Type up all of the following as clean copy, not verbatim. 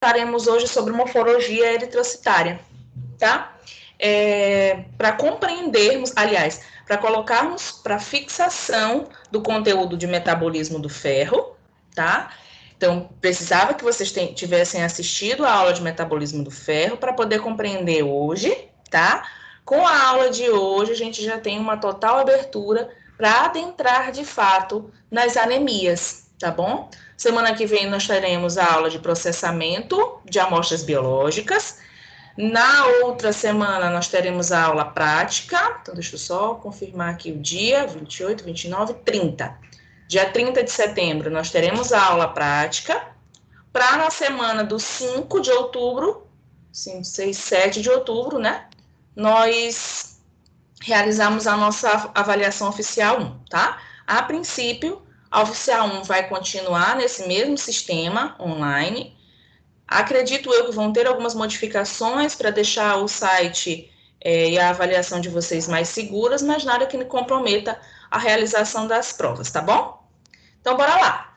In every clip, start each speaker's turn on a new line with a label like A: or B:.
A: Faremos hoje sobre morfologia eritrocitária, tá? Para compreendermos, aliás, para colocarmos para fixação do conteúdo de metabolismo do ferro, tá? Então, precisava que vocês tivessem assistido a aula de metabolismo do ferro para poder compreender hoje, tá? Com a aula de hoje, a gente já tem uma total abertura para adentrar de fato nas anemias, tá bom? Semana que vem nós teremos a aula de processamento de amostras biológicas. Na outra semana nós teremos a aula prática. Então, deixa eu só confirmar aqui o dia: 28, 29, 30. Dia 30 de setembro nós teremos a aula prática. Para na semana do 5 de outubro, 5, 6, 7 de outubro, né? Nós realizamos a nossa avaliação oficial 1, tá? A princípio, a oficial 1 vai continuar nesse mesmo sistema online. Acredito eu que vão ter algumas modificações para deixar o site e a avaliação de vocês mais seguras, mas nada que comprometa a realização das provas, tá bom? Então, bora lá!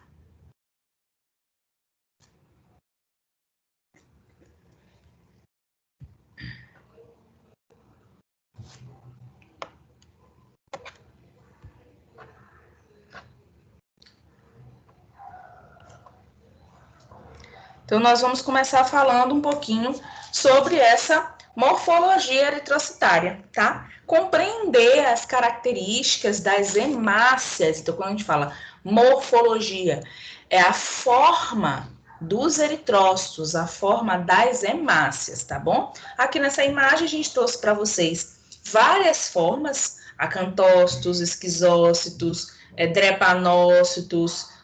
A: Então, nós vamos começar falando um pouquinho sobre essa morfologia eritrocitária, tá? Compreender as características das hemácias. Então, quando a gente fala morfologia, é a forma dos eritrócitos, a forma das hemácias, tá bom? Aqui nessa imagem a gente trouxe para vocês várias formas: acantócitos, esquizócitos, drepanócitos,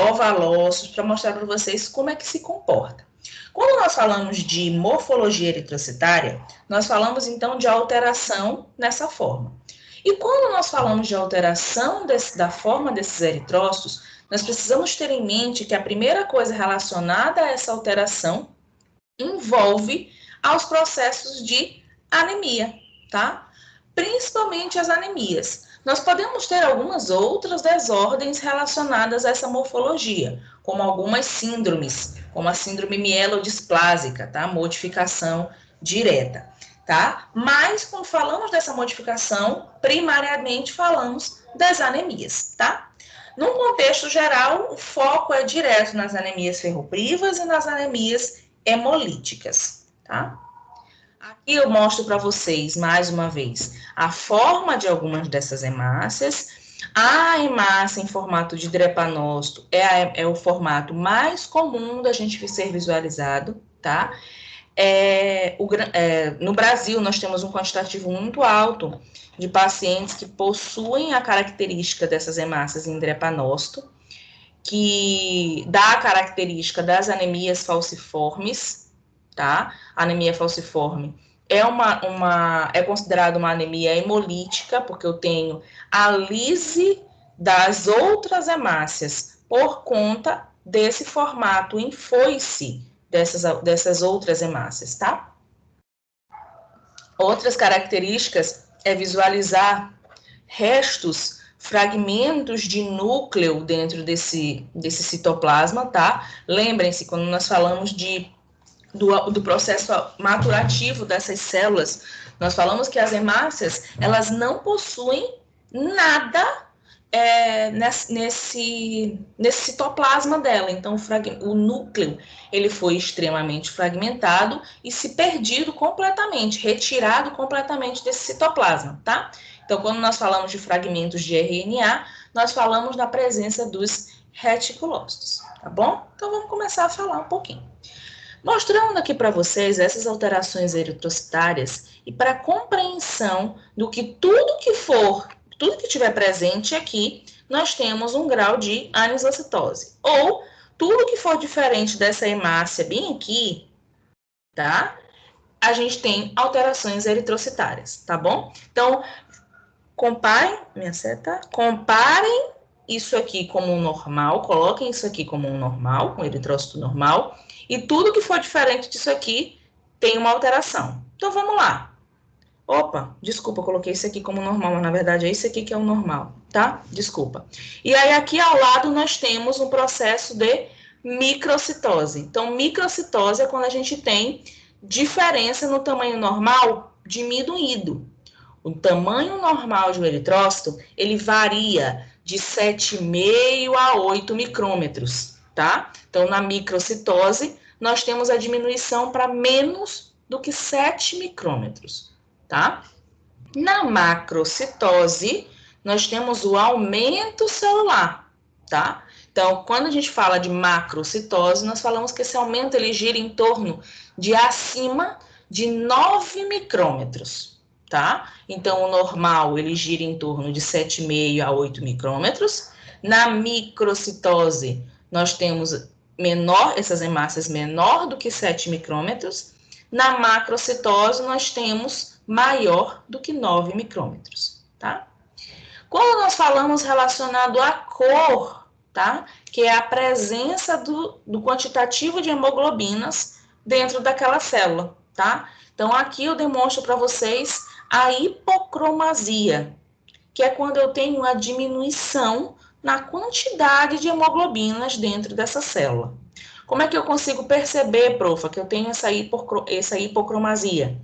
A: ovalócitos, para mostrar para vocês como é que se comporta. Quando nós falamos de morfologia eritrocitária, nós falamos então de alteração nessa forma. E quando nós falamos de alteração da forma desses eritrócitos, nós precisamos ter em mente que a primeira coisa relacionada a essa alteração envolve aos processos de anemia, tá? Principalmente as anemias. Nós podemos ter algumas outras desordens relacionadas a essa morfologia, como algumas síndromes, como a síndrome mielodisplásica, tá? Modificação direta, tá? Mas quando falamos dessa modificação, primariamente falamos das anemias, tá? Num contexto geral, o foco é direto nas anemias ferroprivas e nas anemias hemolíticas, tá? Aqui eu mostro para vocês, mais uma vez, a forma de algumas dessas hemácias. A hemácia em formato de drepanócito é o formato mais comum da gente ser visualizado, tá? No Brasil, nós temos um quantitativo muito alto de pacientes que possuem a característica dessas hemácias em drepanócito, que dá a característica das anemias falciformes, tá? A anemia falciforme é considerada uma anemia hemolítica, porque eu tenho a lise das outras hemácias por conta desse formato em foice dessas outras hemácias, tá? Outras características é visualizar restos, fragmentos de núcleo dentro desse citoplasma, tá? Lembrem-se, quando nós falamos do processo maturativo dessas células, nós falamos que as hemácias, elas não possuem nada nesse citoplasma dela. Então, o núcleo, ele foi extremamente fragmentado e se perdido completamente, retirado completamente desse citoplasma, tá? Então, quando nós falamos de fragmentos de RNA, nós falamos da presença dos reticulócitos, tá bom? Então, vamos começar a falar um pouquinho. Mostrando aqui para vocês essas alterações eritrocitárias e para a compreensão do que tudo que tiver presente aqui, nós temos um grau de anisocitose. Ou tudo que for diferente dessa hemácia bem aqui, tá? A gente tem alterações eritrocitárias, tá bom? Então, comparem isso aqui como um normal, coloquem isso aqui como um normal, um eritrócito normal, e tudo que for diferente disso aqui tem uma alteração. Então, vamos lá. Opa, desculpa, eu coloquei isso aqui como normal, mas na verdade é isso aqui que é o normal, tá? Desculpa. E aí, aqui ao lado, nós temos um processo de microcitose. Então, microcitose é quando a gente tem diferença no tamanho normal diminuído. O tamanho normal de um eritrócito, ele varia de 7,5 a 8 micrômetros, tá? Então, na microcitose, nós temos a diminuição para menos do que 7 micrômetros, tá? Na macrocitose, nós temos o aumento celular, tá? Então, quando a gente fala de macrocitose, nós falamos que esse aumento ele gira em torno de acima de 9 micrômetros, tá? Então, o normal ele gira em torno de 7,5 a 8 micrômetros. Na microcitose, nós temos essas hemácias menor do que 7 micrômetros. Na macrocitose, nós temos maior do que 9 micrômetros, tá? Quando nós falamos relacionado à cor, tá? Que é a presença do quantitativo de hemoglobinas dentro daquela célula, tá? Então, aqui eu demonstro para vocês a hipocromasia, que é quando eu tenho a diminuição na quantidade de hemoglobinas dentro dessa célula. Como é que eu consigo perceber, profa, que eu tenho essa hipocromasia?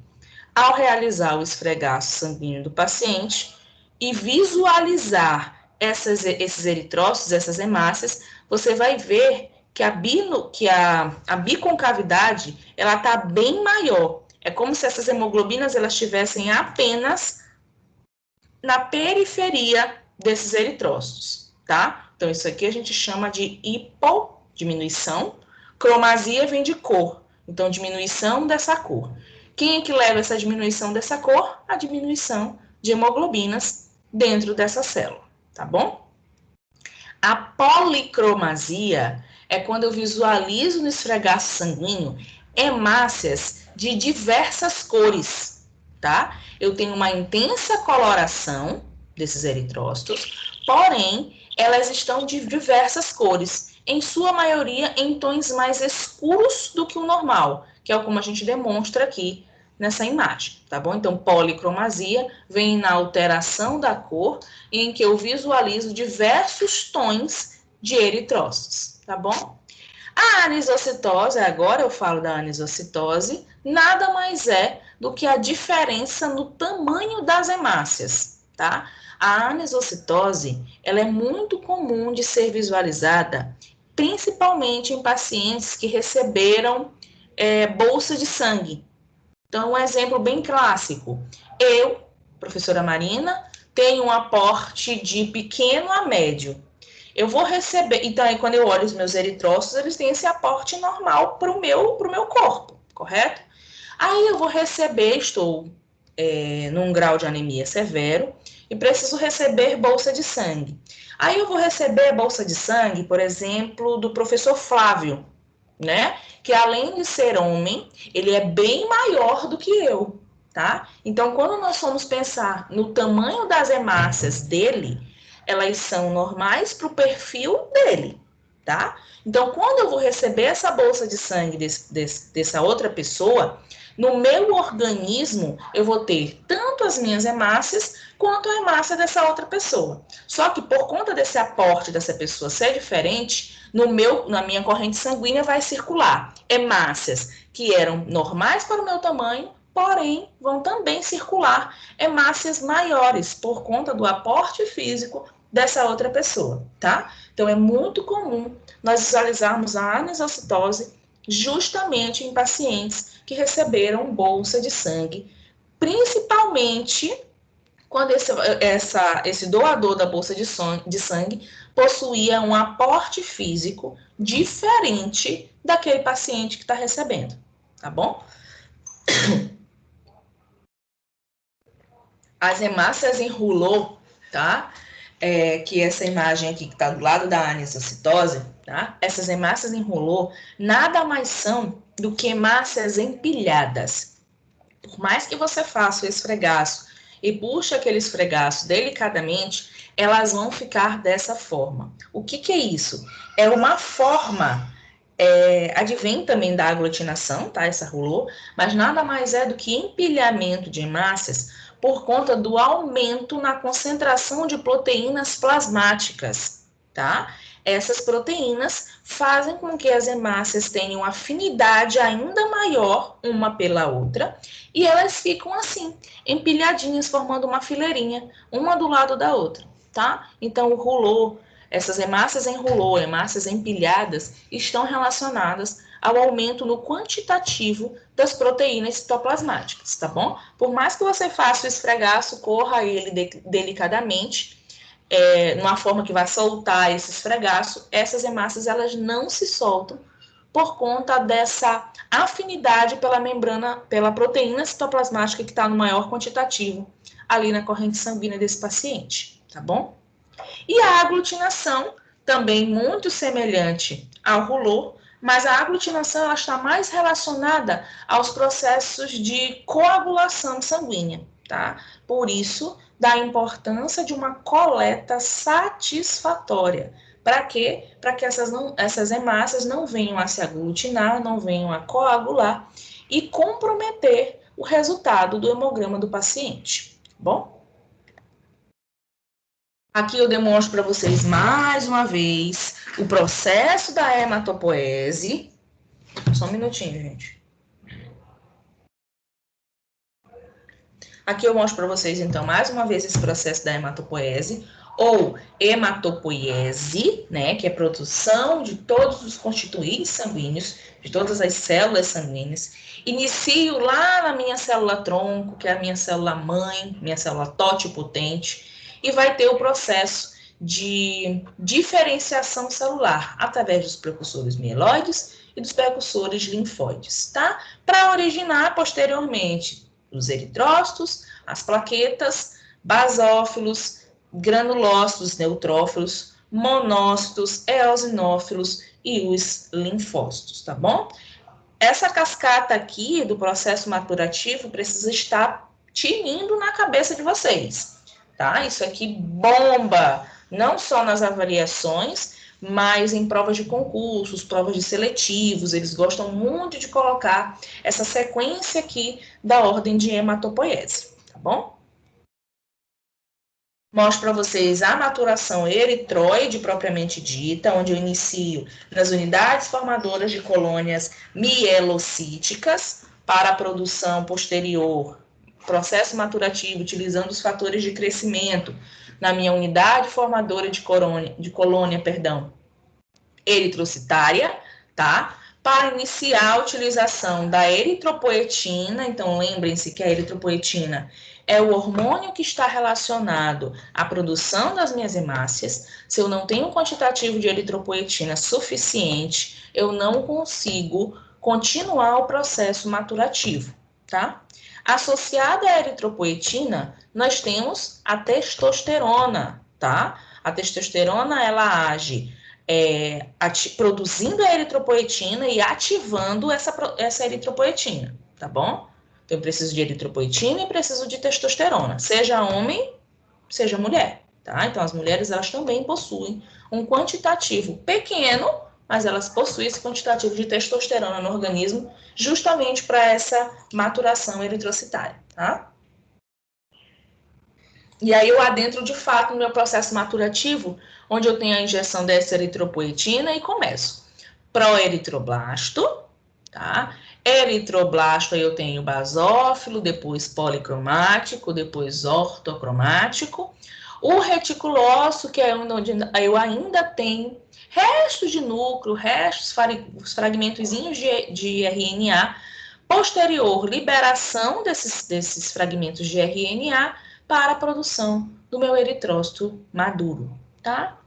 A: Ao realizar o esfregaço sanguíneo do paciente e visualizar esses eritrócitos, essas hemácias, você vai ver que a biconcavidade ela está bem maior. É como se essas hemoglobinas elas estivessem apenas na periferia desses eritrócitos, tá? Então, isso aqui a gente chama de hipodiminuição. Cromasia vem de cor, então diminuição dessa cor. Quem é que leva essa diminuição dessa cor? A diminuição de hemoglobinas dentro dessa célula, tá bom? A policromasia é quando eu visualizo no esfregaço sanguíneo hemácias de diversas cores, tá? Eu tenho uma intensa coloração desses eritrócitos, porém, elas estão de diversas cores, em sua maioria em tons mais escuros do que o normal, que é como a gente demonstra aqui nessa imagem, tá bom? Então, policromasia vem na alteração da cor, em que eu visualizo diversos tons de eritrócitos, tá bom? A anisocitose, agora eu falo da anisocitose, nada mais é do que a diferença no tamanho das hemácias, tá? A anisocitose, ela é muito comum de ser visualizada, principalmente em pacientes que receberam bolsa de sangue. Então, um exemplo bem clássico. Eu, professora Marina, tenho um aporte de pequeno a médio. Eu vou receber, então aí quando eu olho os meus eritrócitos, eles têm esse aporte normal para o meu corpo, correto? Aí eu vou receber, estou num grau de anemia severo e preciso receber bolsa de sangue. Aí eu vou receber bolsa de sangue, por exemplo, do professor Flávio, né? Que além de ser homem, ele é bem maior do que eu, tá? Então, quando nós formos pensar no tamanho das hemácias dele, elas são normais para o perfil dele, tá? Então, quando eu vou receber essa bolsa de sangue dessa outra pessoa, no meu organismo, eu vou ter tanto as minhas hemácias quanto a hemácia dessa outra pessoa. Só que por conta desse aporte dessa pessoa ser diferente, na minha corrente sanguínea vai circular hemácias que eram normais para o meu tamanho, porém vão também circular hemácias maiores por conta do aporte físico dessa outra pessoa, tá? Então é muito comum nós visualizarmos a anisocitose justamente em pacientes que receberam bolsa de sangue, principalmente quando esse doador da bolsa de sangue possuía um aporte físico diferente daquele paciente que está recebendo, tá bom? As hemácias em rouleau, tá? Que essa imagem aqui que está do lado da anisocitose, tá? Essas hemácias em rouleau nada mais são do que hemácias empilhadas. Por mais que você faça o esfregaço e puxe aquele esfregaço delicadamente, elas vão ficar dessa forma. O que é isso? É uma forma, advém também da aglutinação, tá? Essa rouleau, mas nada mais é do que empilhamento de hemácias por conta do aumento na concentração de proteínas plasmáticas, tá? Essas proteínas fazem com que as hemácias tenham afinidade ainda maior uma pela outra e elas ficam assim, empilhadinhas, formando uma fileirinha, uma do lado da outra, tá? Então, o rulô, essas hemácias em rulô, hemácias empilhadas, estão relacionadas ao aumento no quantitativo das proteínas citoplasmáticas, tá bom? Por mais que você faça o esfregaço, corra ele delicadamente, numa forma que vai soltar esse esfregaço, essas hemácias elas não se soltam por conta dessa afinidade pela membrana, pela proteína citoplasmática que está no maior quantitativo ali na corrente sanguínea desse paciente, tá bom? E a aglutinação, também muito semelhante ao rulô, mas a aglutinação ela está mais relacionada aos processos de coagulação sanguínea, tá? Por isso, da importância de uma coleta satisfatória. Para quê? Para que essas hemácias não venham a se aglutinar, não venham a coagular e comprometer o resultado do hemograma do paciente, bom? Aqui eu demonstro para vocês mais uma vez o processo da hematopoese. Só um minutinho, gente. Aqui eu mostro para vocês, então, mais uma vez esse processo da hematopoese, ou hematopoiese, né, que é a produção de todos os constituintes sanguíneos, de todas as células sanguíneas. Inicio lá na minha célula-tronco, que é a minha célula-mãe, minha célula totipotente, e vai ter o processo de diferenciação celular através dos precursores mieloides e dos precursores linfóides, tá? Para originar posteriormente os eritrócitos, as plaquetas, basófilos, granulócitos, neutrófilos, monócitos, eosinófilos e os linfócitos, tá bom? Essa cascata aqui do processo maturativo precisa estar tinindo na cabeça de vocês, tá? Isso aqui bomba, não só nas avaliações, mas em provas de concursos, provas de seletivos, eles gostam muito de colocar essa sequência aqui da ordem de hematopoiese, tá bom? Mostro para vocês a maturação eritroide propriamente dita, onde eu inicio nas unidades formadoras de colônias mielocíticas para a produção posterior, processo maturativo, utilizando os fatores de crescimento na minha unidade formadora de colônia, eritrocitária, tá? Para iniciar a utilização da eritropoetina, então lembrem-se que a eritropoetina é o hormônio que está relacionado à produção das minhas hemácias. Se eu não tenho um quantitativo de eritropoetina suficiente, eu não consigo continuar o processo maturativo, tá? Associada à eritropoetina, nós temos a testosterona, tá? A testosterona, ela age produzindo a eritropoetina e ativando essa eritropoetina, tá bom? Então, eu preciso de eritropoetina e preciso de testosterona, seja homem, seja mulher, tá? Então, as mulheres, elas também possuem um quantitativo pequeno, mas elas possuem esse quantitativo de testosterona no organismo, justamente para essa maturação eritrocitária, tá? E aí eu adentro de fato no meu processo maturativo, onde eu tenho a injeção dessa eritropoetina e começo. Proeritroblasto, tá? Eritroblasto aí eu tenho basófilo, depois policromático, depois ortocromático. O reticulócito, que é onde eu ainda tenho restos de núcleo, restos, os fragmentozinhos de RNA. Posterior, liberação desses fragmentos de RNA para a produção do meu eritrócito maduro, tá?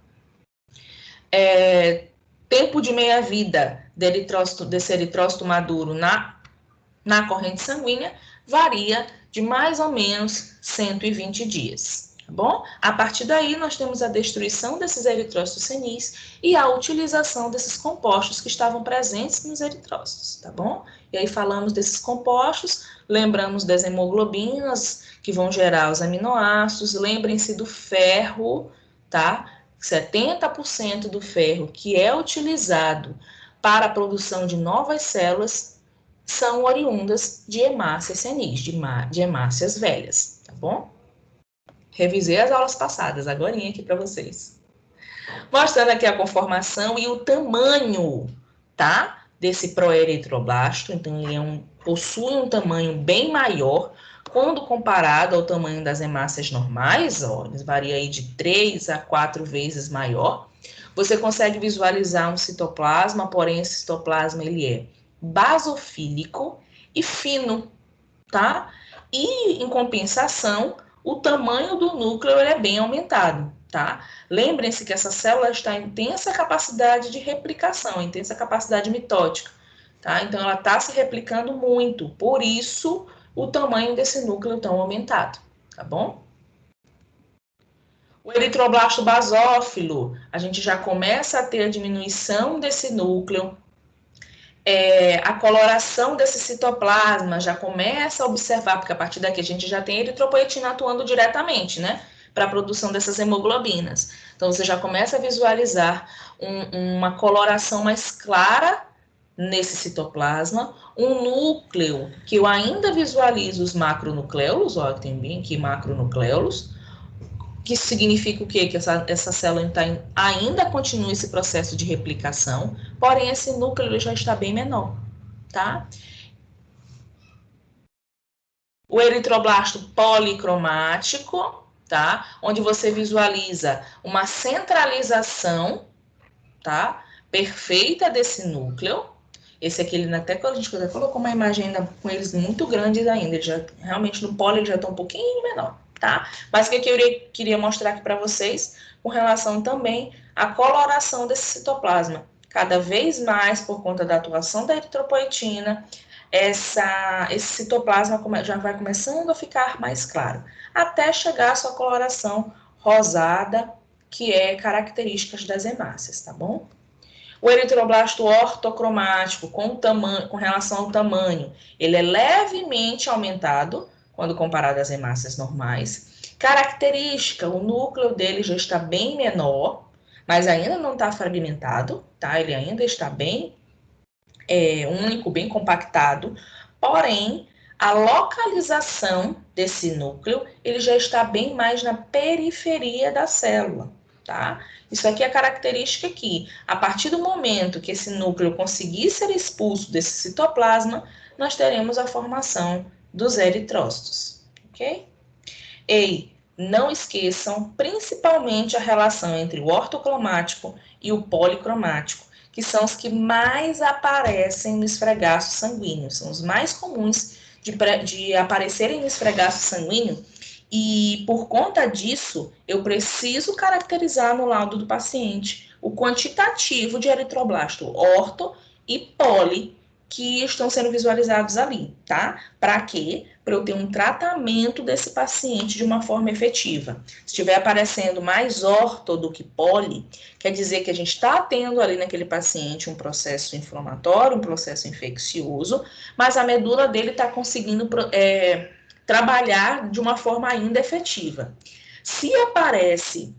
A: Tempo de meia-vida desse eritrócito maduro na corrente sanguínea varia de mais ou menos 120 dias, tá bom? A partir daí, nós temos a destruição desses eritrócitos senis e a utilização desses compostos que estavam presentes nos eritrócitos, tá bom? E aí falamos desses compostos, lembramos das hemoglobinas, que vão gerar os aminoácidos, lembrem-se do ferro, tá? 70% do ferro que é utilizado para a produção de novas células são oriundas de hemácias senis, de hemácias velhas, tá bom? Revisei as aulas passadas, agorinha aqui para vocês. Mostrando aqui a conformação e o tamanho, tá? Desse proeritroblasto. Então, ele possui um tamanho bem maior quando comparado ao tamanho das hemácias normais, ó, eles variam aí de 3 a 4 vezes maior. Você consegue visualizar um citoplasma, porém esse citoplasma ele é basofílico e fino, tá? E, em compensação, o tamanho do núcleo ele é bem aumentado, tá? Lembrem-se que essa célula está em intensa capacidade de replicação, intensa capacidade mitótica, tá? Então, ela está se replicando muito, por isso, o tamanho desse núcleo tão aumentado, tá bom? O eritroblasto basófilo, a gente já começa a ter a diminuição desse núcleo, a coloração desse citoplasma já começa a observar, porque a partir daqui a gente já tem eritropoetina atuando diretamente, né? Para a produção dessas hemoglobinas. Então, você já começa a visualizar uma coloração mais clara nesse citoplasma, um núcleo que eu ainda visualizo os macronucleolos, ó, tem bem aqui macronucleolos, que significa o quê? Que essa célula ainda continua esse processo de replicação, porém esse núcleo ele já está bem menor, tá? O eritroblasto policromático, tá? Onde você visualiza uma centralização, tá? Perfeita desse núcleo. Esse aqui, ele até quando a gente colocou uma imagem ainda com eles muito grandes ainda, ele já, realmente no polo ele já está um pouquinho menor, tá? Mas o que eu queria mostrar aqui para vocês, com relação também à coloração desse citoplasma. Cada vez mais, por conta da atuação da eritropoetina, esse citoplasma já vai começando a ficar mais claro, até chegar à sua coloração rosada, que é característica das hemácias, tá bom? O eritroblasto ortocromático, com relação ao tamanho, ele é levemente aumentado quando comparado às hemácias normais. Característica, o núcleo dele já está bem menor, mas ainda não está fragmentado, tá? Ele ainda está bem único, bem compactado, porém, a localização desse núcleo, ele já está bem mais na periferia da célula, tá? Isso aqui é a característica que, a partir do momento que esse núcleo conseguir ser expulso desse citoplasma, nós teremos a formação dos eritrócitos, ok? E não esqueçam, principalmente, a relação entre o ortocromático e o policromático, que são os que mais aparecem no esfregaço sanguíneo, são os mais comuns de aparecerem no esfregaço sanguíneo, e por conta disso, eu preciso caracterizar no laudo do paciente o quantitativo de eritroblasto orto e poli que estão sendo visualizados ali, tá? Para quê? Para eu ter um tratamento desse paciente de uma forma efetiva. Se estiver aparecendo mais orto do que poli, quer dizer que a gente está tendo ali naquele paciente um processo inflamatório, um processo infeccioso, mas a medula dele está conseguindo trabalhar de uma forma ainda efetiva. Se aparece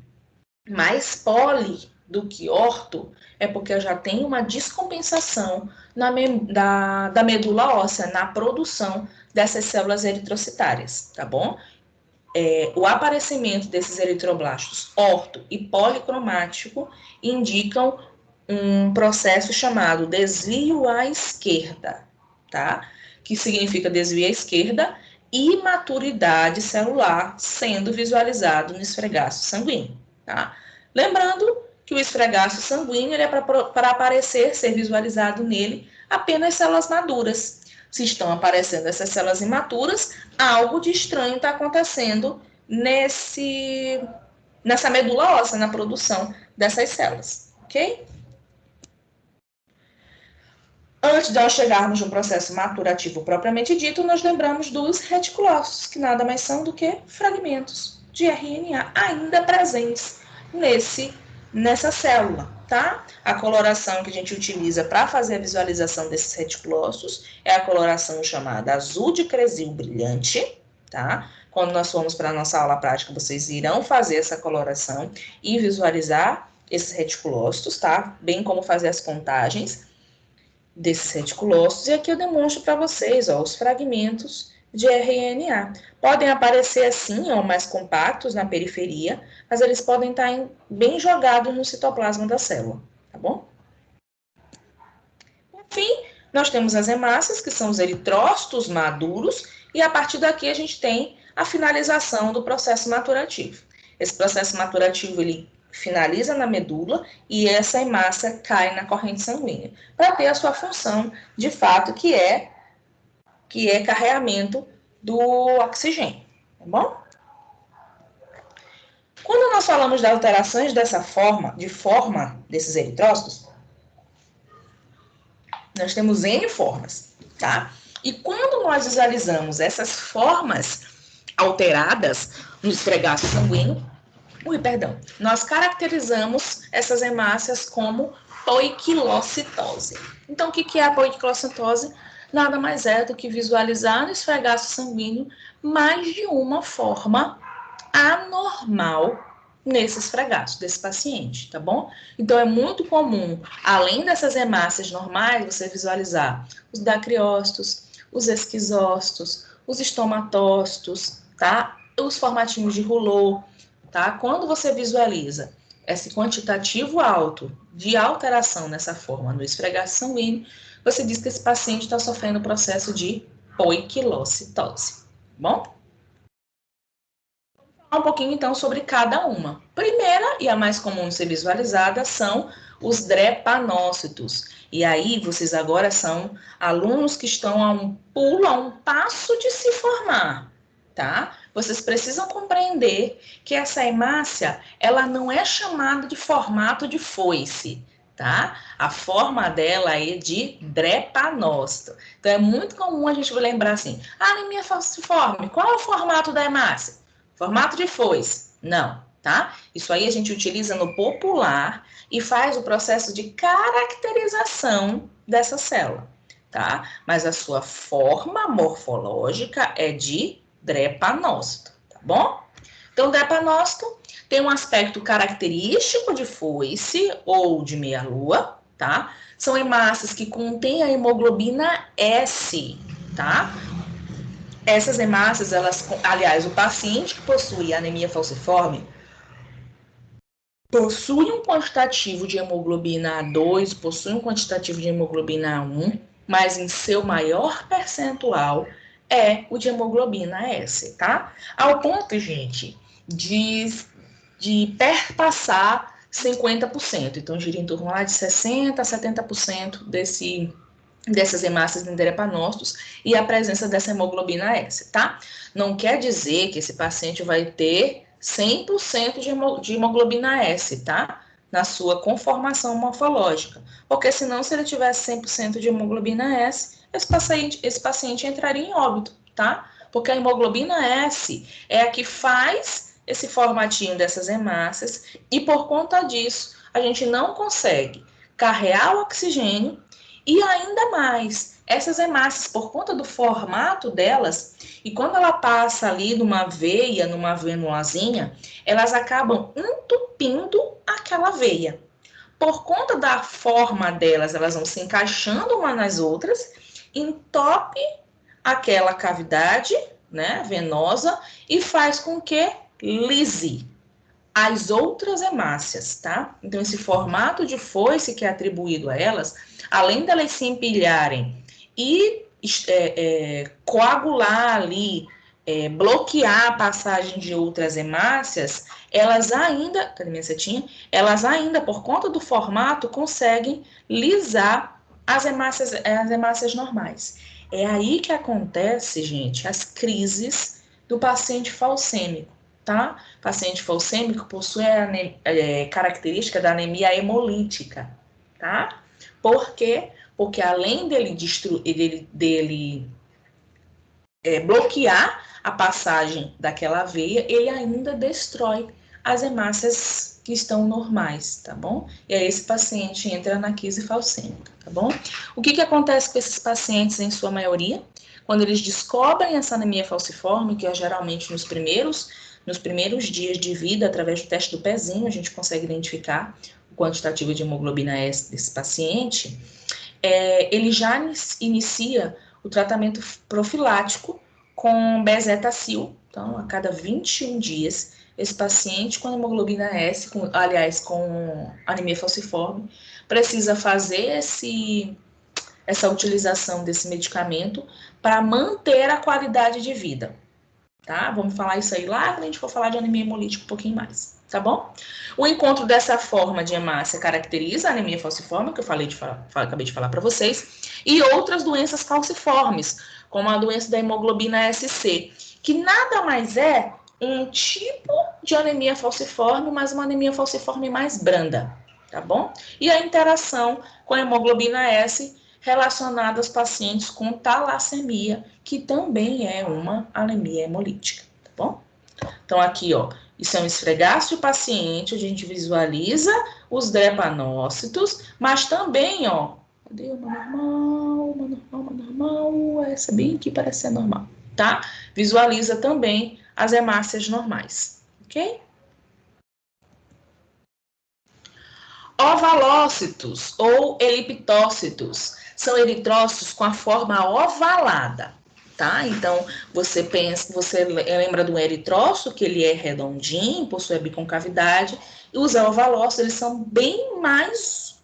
A: mais poli do que orto, é porque eu já tenho uma descompensação da medula óssea na produção dessas células eritrocitárias, tá bom? O aparecimento desses eritroblastos orto e policromático indicam um processo chamado desvio à esquerda, tá? Que significa desvio à esquerda e maturidade celular sendo visualizado no esfregaço sanguíneo, tá? Lembrando que o esfregaço sanguíneo ele é para aparecer, ser visualizado nele apenas células maduras. Se estão aparecendo essas células imaturas, algo de estranho está acontecendo nessa medula óssea, na produção dessas células, ok? Antes de nós chegarmos no processo maturativo propriamente dito, nós lembramos dos reticulócitos, que nada mais são do que fragmentos de RNA ainda presentes nessa célula, tá? A coloração que a gente utiliza para fazer a visualização desses reticulócitos é a coloração chamada azul de cresil brilhante, tá? Quando nós formos para a nossa aula prática, vocês irão fazer essa coloração e visualizar esses reticulócitos, tá? Bem como fazer as contagens desses reticulócitos. E aqui eu demonstro para vocês, ó, os fragmentos de RNA. Podem aparecer assim, ou mais compactos na periferia, mas eles podem estar bem jogados no citoplasma da célula, tá bom? Por fim, nós temos as hemácias, que são os eritrócitos maduros, e a partir daqui a gente tem a finalização do processo maturativo. Esse processo maturativo, ele finaliza na medula e essa hemácia cai na corrente sanguínea, para ter a sua função, de fato, que é carreamento do oxigênio, tá bom? Quando nós falamos das alterações dessa forma, desses eritrócitos, nós temos N formas, tá? E quando nós visualizamos essas formas alteradas no esfregaço sanguíneo, nós caracterizamos essas hemácias como poiquilocitose. Então, o que é a poiquilocitose? Nada mais é do que visualizar no esfregaço sanguíneo mais de uma forma anormal nesse esfregaço desse paciente, tá bom? Então, é muito comum, além dessas hemácias normais, você visualizar os dacriócitos, os esquizócitos, os estomatócitos, tá? Os formatinhos de Rouleau, tá? Quando você visualiza esse quantitativo alto de alteração nessa forma no esfregaço sanguíneo, você diz que esse paciente está sofrendo o processo de poiquilocitose, tá bom? Um pouquinho então sobre cada uma. Primeira e a mais comum de ser visualizada são os drepanócitos. E aí vocês agora são alunos que estão a um passo de se formar, tá? Vocês precisam compreender que essa hemácia, ela não é chamada de formato de foice, tá? A forma dela é de drepanócito. Então é muito comum a gente lembrar assim, anemia falciforme, qual é o formato da hemácia? Formato de foice? Não, tá? Isso aí a gente utiliza no popular e faz o processo de caracterização dessa célula, tá? Mas a sua forma morfológica é de drepanócito, tá bom? Então, o drepanócito tem um aspecto característico de foice ou de meia-lua, tá? São hemácias que contêm a hemoglobina S, tá? Essas hemácias, aliás, o paciente que possui anemia falciforme possui um quantitativo de hemoglobina A2, possui um quantitativo de hemoglobina A1, mas em seu maior percentual é o de hemoglobina S, tá? Ao ponto, gente, de perpassar 50%. Então, gira em torno lá de 60% a 70% dessas hemácias em drepanócitos e a presença dessa hemoglobina S, tá? Não quer dizer que esse paciente vai ter 100% de hemoglobina S, tá? Na sua conformação morfológica. Porque senão, se ele tivesse 100% de hemoglobina S, esse paciente entraria em óbito, tá? Porque a hemoglobina S é a que faz esse formatinho dessas hemácias e por conta disso, a gente não consegue carrear o oxigênio e ainda mais, essas hemácias, por conta do formato delas, e quando ela passa ali numa veia, numa venulozinha, elas acabam entupindo aquela veia. Por conta da forma delas, elas vão se encaixando umas nas outras, entope aquela cavidade, né, venosa, e faz com que lise as outras hemácias, tá? Então, esse formato de foice que é atribuído a elas, além delas se empilharem e coagular ali, bloquear a passagem de outras hemácias, elas ainda, cadê minha setinha? Elas ainda, por conta do formato, conseguem lisar as hemácias normais. É aí que acontece, gente, as crises do paciente falcêmico, tá? Paciente falcêmico possui a característica da anemia hemolítica, tá? Por quê? Porque além dele bloquear a passagem daquela veia, ele ainda destrói as hemácias que estão normais, tá bom? E aí esse paciente entra na crise falcêmica, tá bom? O que acontece com esses pacientes, em sua maioria? Quando eles descobrem essa anemia falciforme, que é geralmente nos primeiros dias de vida, através do teste do pezinho, a gente consegue identificar o quantitativo de hemoglobina S desse paciente, ele já inicia o tratamento profilático com bezetacil. Então, a cada 21 dias, esse paciente com hemoglobina S, com anemia falciforme, precisa fazer essa utilização desse medicamento para manter a qualidade de vida, tá? Vamos falar isso aí lá quando a gente for falar de anemia hemolítica um pouquinho mais, tá bom? O encontro dessa forma de hemácia caracteriza a anemia falciforme, que eu acabei de falar para vocês, e outras doenças falciformes, como a doença da hemoglobina SC, que nada mais é um tipo de anemia falciforme, mas uma anemia falciforme mais branda, tá bom? E a interação com a hemoglobina S relacionada aos pacientes com talassemia, que também é uma anemia hemolítica, tá bom? Então, aqui, ó, isso é um esfregaço de paciente, onde a gente visualiza os drepanócitos, mas também, ó, cadê uma normal, essa bem aqui parece ser normal, tá? Visualiza também as hemácias normais, ok? Ovalócitos ou eliptócitos são eritrócitos com a forma ovalada, tá? Então, você lembra do eritrócito, que ele é redondinho, possui a biconcavidade, e os ovalócitos, eles são bem mais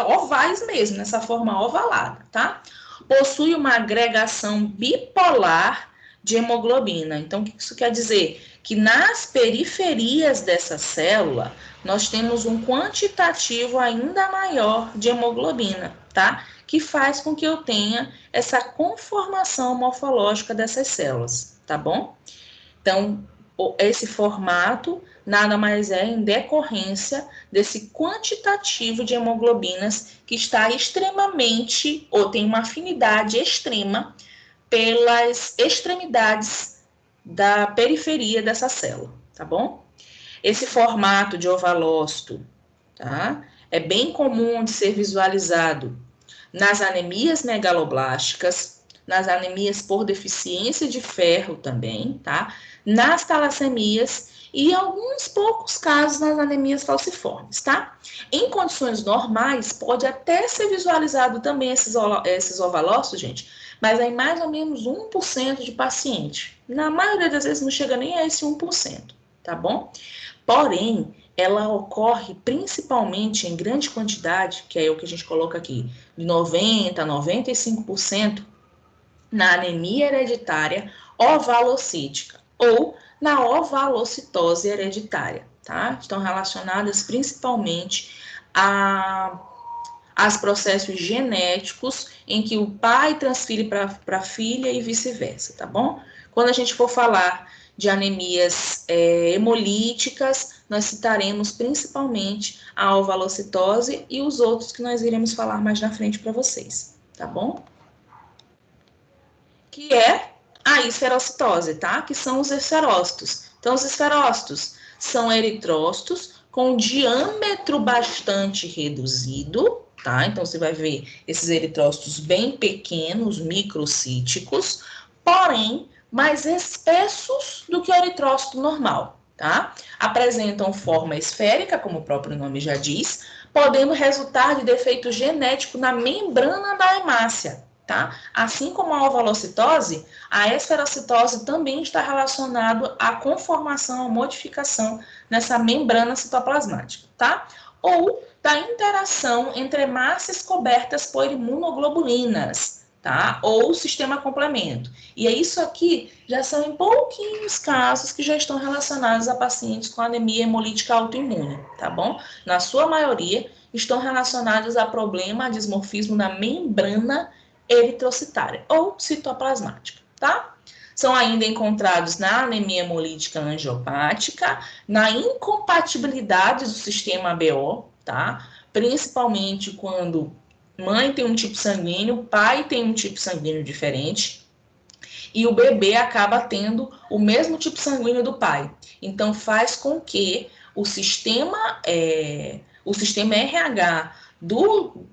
A: ovais mesmo, nessa forma ovalada, tá? Possui uma agregação bipolar de hemoglobina. Então, o que isso quer dizer? Que nas periferias dessa célula, nós temos um quantitativo ainda maior de hemoglobina, tá? Que faz com que eu tenha essa conformação morfológica dessas células, tá bom? Então, esse formato nada mais é em decorrência desse quantitativo de hemoglobinas que está extremamente, ou tem uma afinidade extrema pelas extremidades da periferia dessa célula, tá bom? Esse formato de ovalócito, tá? É bem comum de ser visualizado nas anemias megaloblásticas, nas anemias por deficiência de ferro também, tá? Nas talassemias e em alguns poucos casos nas anemias falciformes, tá? Em condições normais, pode até ser visualizado também esses ovalócitos, gente, mas em mais ou menos 1% de paciente. Na maioria das vezes não chega nem a esse 1%, tá bom? Porém, ela ocorre principalmente em grande quantidade, que é o que a gente coloca aqui, de 90% a 95%, na anemia hereditária ovalocítica ou na ovalocitose hereditária, tá? Estão relacionadas principalmente aos processos genéticos em que o pai transfere para a filha e vice-versa, tá bom? Quando a gente for falar de anemias hemolíticas, nós citaremos principalmente a ovalocitose e os outros que nós iremos falar mais na frente para vocês, tá bom? Que é a esferocitose, tá? Que são os esferócitos. Então, os esferócitos são eritrócitos com diâmetro bastante reduzido, tá? Então, você vai ver esses eritrócitos bem pequenos, microcíticos, porém mais espessos do que o eritrócito normal, tá? Apresentam forma esférica, como o próprio nome já diz, podendo resultar de defeito genético na membrana da hemácia, tá? Assim como a ovalocitose, a esferocitose também está relacionado à conformação, à modificação nessa membrana citoplasmática, tá? Ou da interação entre hemácias cobertas por imunoglobulinas, tá? Ou sistema complemento. E é isso aqui já são em pouquinhos casos que já estão relacionados a pacientes com anemia hemolítica autoimune, tá bom? Na sua maioria, estão relacionados a problema, dismorfismo na membrana eritrocitária ou citoplasmática, tá? São ainda encontrados na anemia hemolítica angiopática, na incompatibilidade do sistema ABO, tá? Principalmente quando mãe tem um tipo sanguíneo, pai tem um tipo sanguíneo diferente, e o bebê acaba tendo o mesmo tipo sanguíneo do pai. Então, faz com que o sistema RH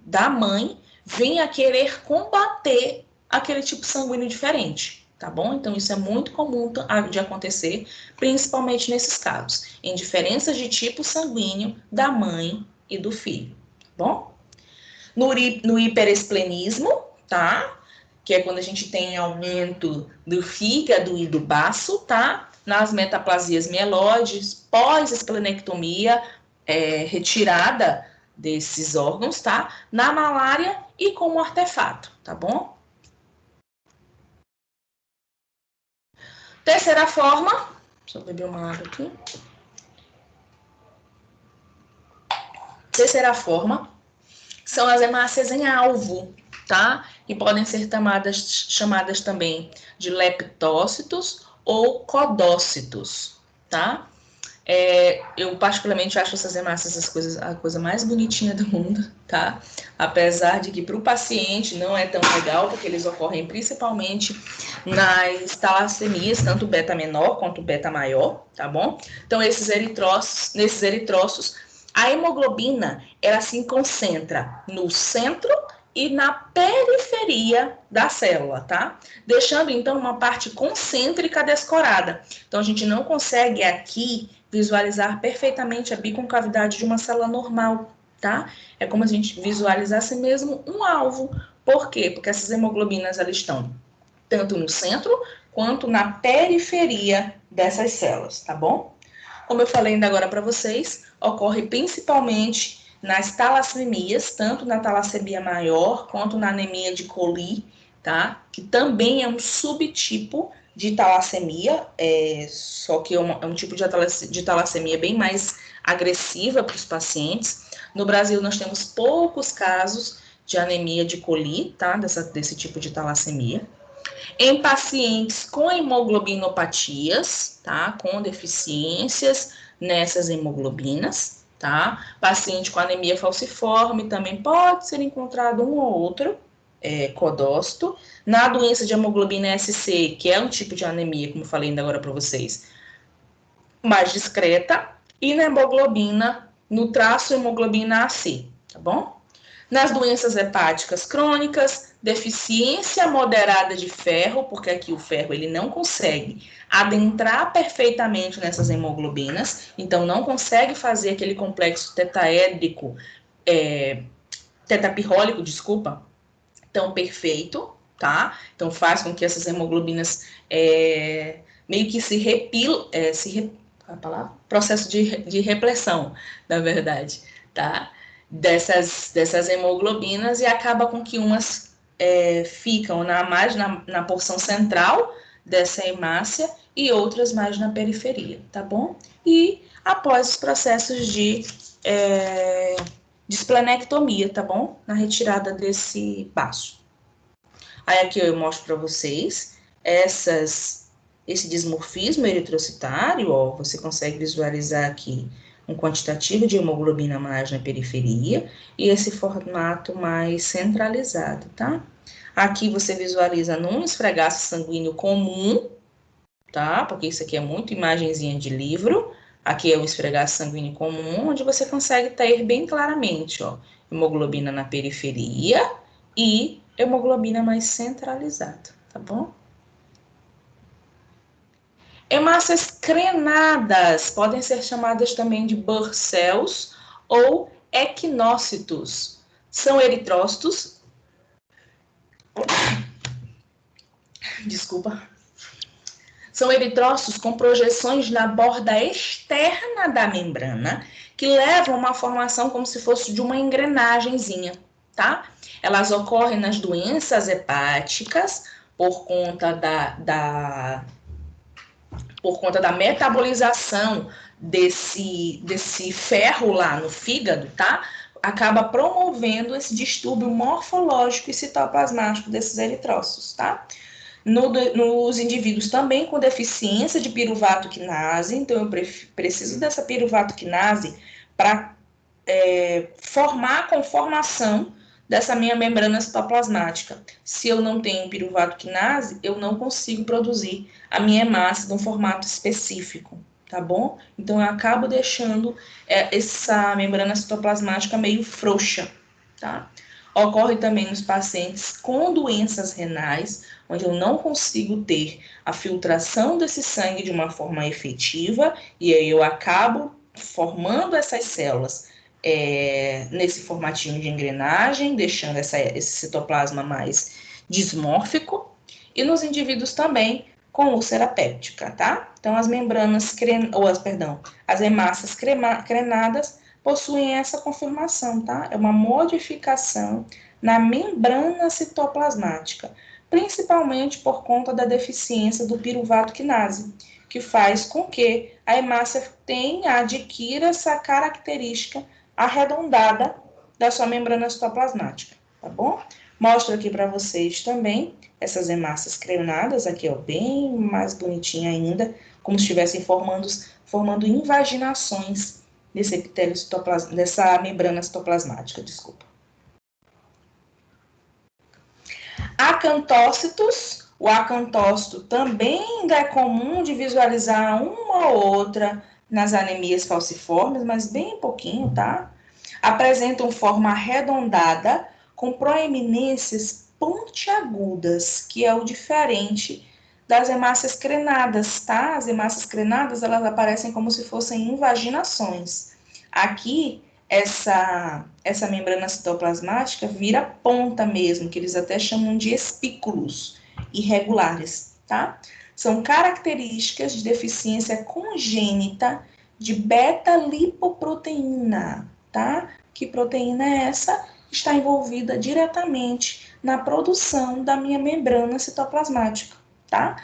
A: da mãe venha a querer combater aquele tipo sanguíneo diferente, tá bom? Então, isso é muito comum de acontecer, principalmente nesses casos, em diferenças de tipo sanguíneo da mãe e do filho, tá bom? No hiperesplenismo, tá? que é quando a gente tem aumento do fígado e do baço, tá? Nas metaplasias mieloides, pós-esplenectomia, retirada desses órgãos, tá? Na malária e como artefato, tá bom? Terceira forma, deixa eu beber uma água aqui. Terceira forma são as hemácias em alvo, tá? Que podem ser chamadas também de leptócitos ou codócitos, tá? Eu particularmente acho essas hemácias a coisa mais bonitinha do mundo, tá? Apesar de que para o paciente não é tão legal, porque eles ocorrem principalmente nas talassemias, tanto beta menor quanto beta maior, tá bom? Então, nesses eritrócitos, a hemoglobina, ela se concentra no centro e na periferia da célula, tá? Deixando, então, uma parte concêntrica descorada. Então, a gente não consegue aqui visualizar perfeitamente a biconcavidade de uma célula normal, tá? É como se a gente visualizasse mesmo um alvo. Por quê? Porque essas hemoglobinas, elas estão tanto no centro quanto na periferia dessas células, tá bom? Como eu falei ainda agora para vocês, ocorre principalmente nas talassemias, tanto na talassemia maior quanto na anemia de Colli, tá? Que também é um subtipo de talassemia, só que é um tipo de talassemia bem mais agressiva para os pacientes. No Brasil, nós temos poucos casos de anemia de Colli, tá? Desse tipo de talassemia. Em pacientes com hemoglobinopatias, tá? Com deficiências nessas hemoglobinas, tá? Paciente com anemia falciforme também pode ser encontrado um ou outro codócito. Na doença de hemoglobina SC, que é um tipo de anemia, como eu falei ainda agora para vocês, mais discreta, e na hemoglobina, no traço hemoglobina AC, tá bom? Nas doenças hepáticas crônicas, deficiência moderada de ferro, porque aqui o ferro ele não consegue adentrar perfeitamente nessas hemoglobinas, então não consegue fazer aquele complexo tetaédrico, tetapirrólico, desculpa, tão perfeito, tá? Então faz com que essas hemoglobinas meio que se repilam, a palavra? Processo de repressão, na verdade, tá? Dessas hemoglobinas e acaba com que umas ficam mais na porção central dessa hemácia e outras mais na periferia, tá bom? E após os processos de esplenectomia, tá bom? Na retirada desse baço. Aí aqui eu mostro para vocês esse dismorfismo eritrocitário, ó, você consegue visualizar aqui um quantitativo de hemoglobina mais na periferia e esse formato mais centralizado, tá? Aqui você visualiza num esfregaço sanguíneo comum, tá? Porque isso aqui é muito imagenzinha de livro. Aqui é o esfregaço sanguíneo comum, onde você consegue ter bem claramente, ó, hemoglobina na periferia e hemoglobina mais centralizada, tá bom? Hemácias crenadas podem ser chamadas também de Burcells ou equinócitos. São eritrócitos, desculpa, são eritrócitos com projeções na borda externa da membrana que levam a uma formação como se fosse de uma engrenagemzinha, tá? Elas ocorrem nas doenças hepáticas por conta da metabolização desse ferro lá no fígado, tá? Acaba promovendo esse distúrbio morfológico e citoplasmático desses eritrócitos, tá? Nos indivíduos também com deficiência de piruvato quinase, então eu preciso dessa piruvato quinase para formar a conformação dessa minha membrana citoplasmática. Se eu não tenho piruvato quinase, eu não consigo produzir a minha hemácia de um formato específico, tá bom? Então eu acabo deixando essa membrana citoplasmática meio frouxa, tá? Ocorre também nos pacientes com doenças renais, onde eu não consigo ter a filtração desse sangue de uma forma efetiva, e aí eu acabo formando essas células nesse formatinho de engrenagem, deixando esse citoplasma mais dismórfico, e nos indivíduos também com úlcera péptica, tá? Então, as hemácias crenadas possuem essa conformação, tá? É uma modificação na membrana citoplasmática, principalmente por conta da deficiência do piruvato quinase, que faz com que a hemácia adquira essa característica arredondada da sua membrana citoplasmática, tá bom? Mostro aqui para vocês também essas hemácias crenadas, aqui, ó, bem mais bonitinha ainda, como se estivessem formando invaginações desse epitélio dessa membrana citoplasmática, desculpa. Acantócitos, o acantócito também é comum de visualizar uma ou outra nas anemias falciformes, mas bem pouquinho, tá? Apresentam forma arredondada com proeminências pontiagudas, que é o diferente das hemácias crenadas, tá? As hemácias crenadas, elas aparecem como se fossem invaginações. Aqui, essa membrana citoplasmática vira ponta mesmo, que eles até chamam de espículos irregulares, tá? São características de deficiência congênita de beta-lipoproteína, tá? Que proteína é essa? Está envolvida diretamente na produção da minha membrana citoplasmática, tá?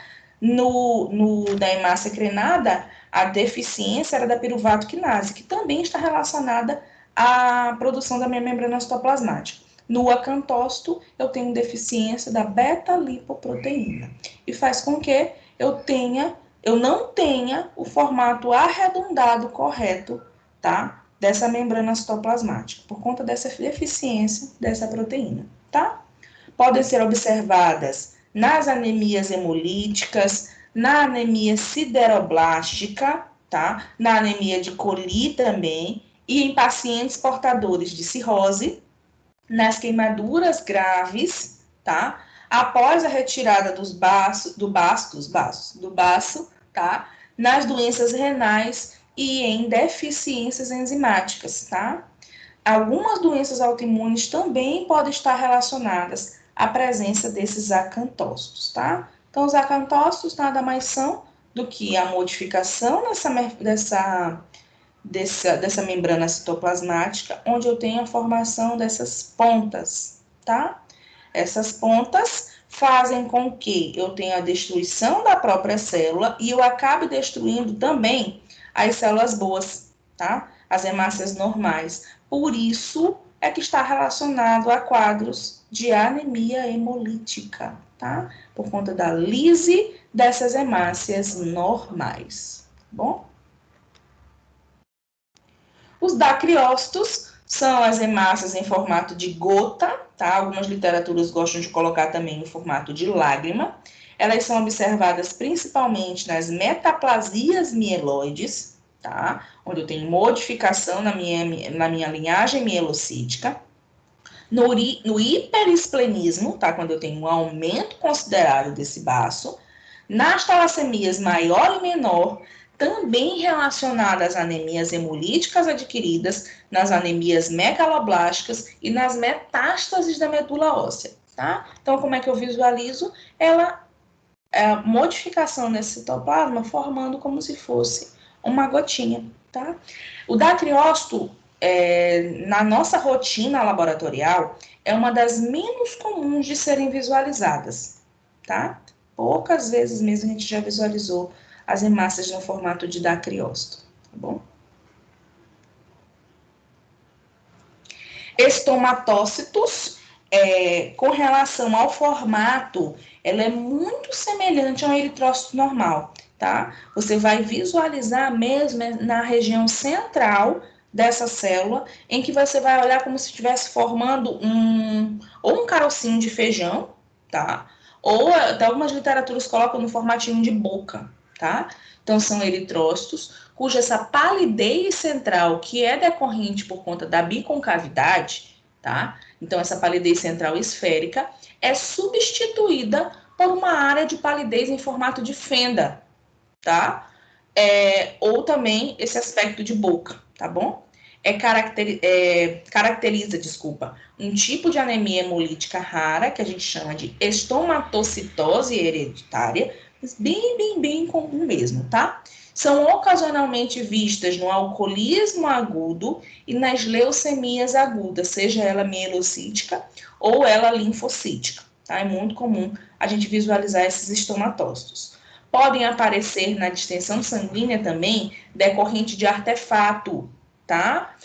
A: Da hemácia crenada, a deficiência era da piruvato quinase, que também está relacionada à produção da minha membrana citoplasmática. No acantócito, eu tenho deficiência da beta-lipoproteína, e faz com que eu não tenha o formato arredondado correto, tá? Dessa membrana citoplasmática, por conta dessa deficiência dessa proteína, tá? Podem ser observadas nas anemias hemolíticas, na anemia sideroblástica, tá? Na anemia de Coli também, e em pacientes portadores de cirrose, nas queimaduras graves, tá? Após a retirada do baço, tá? Nas doenças renais e em deficiências enzimáticas, tá? Algumas doenças autoimunes também podem estar relacionadas à presença desses acantócitos, tá? Então, os acantócitos nada mais são do que a modificação dessa membrana citoplasmática, onde eu tenho a formação dessas pontas, tá? Essas pontas fazem com que eu tenha a destruição da própria célula e eu acabe destruindo também as células boas, tá? As hemácias normais. Por isso é que está relacionado a quadros de anemia hemolítica, tá? Por conta da lise dessas hemácias normais, tá bom? Os dacriócitos são as hemácias em formato de gota, tá? Algumas literaturas gostam de colocar também em formato de lágrima. Elas são observadas principalmente nas metaplasias mieloides, tá? Onde eu tenho modificação na minha linhagem mielocítica. No hiperesplenismo, tá? Quando eu tenho um aumento considerável desse baço. Nas talassemias maior e menor, também relacionadas às anemias hemolíticas adquiridas, nas anemias megaloblásticas e nas metástases da medula óssea, tá? Então, como é que eu visualizo? A modificação nesse citoplasma formando como se fosse uma gotinha, tá? O dacriócito, na nossa rotina laboratorial, é uma das menos comuns de serem visualizadas, tá? Poucas vezes mesmo a gente já visualizou as hemácias no formato de dacriócito, tá bom? Estomatócitos, com relação ao formato, ela é muito semelhante a um eritrócito normal, tá? Você vai visualizar mesmo na região central dessa célula, em que você vai olhar como se estivesse formando ou um carocinho de feijão, tá? Ou até algumas literaturas colocam no formatinho de boca, tá? Então, são eritrócitos, cuja essa palidez central, que é decorrente por conta da biconcavidade, tá? Então, essa palidez central esférica é substituída por uma área de palidez em formato de fenda, tá? Ou também esse aspecto de boca, tá bom? caracteriza, um tipo de anemia hemolítica rara, que a gente chama de estomatocitose hereditária, mas bem comum mesmo, tá? São ocasionalmente vistas no alcoolismo agudo e nas leucemias agudas, seja ela mielocítica ou ela linfocítica, tá? É muito comum a gente visualizar esses estomatócitos. Podem aparecer na distensão sanguínea também, decorrente de artefato, tá?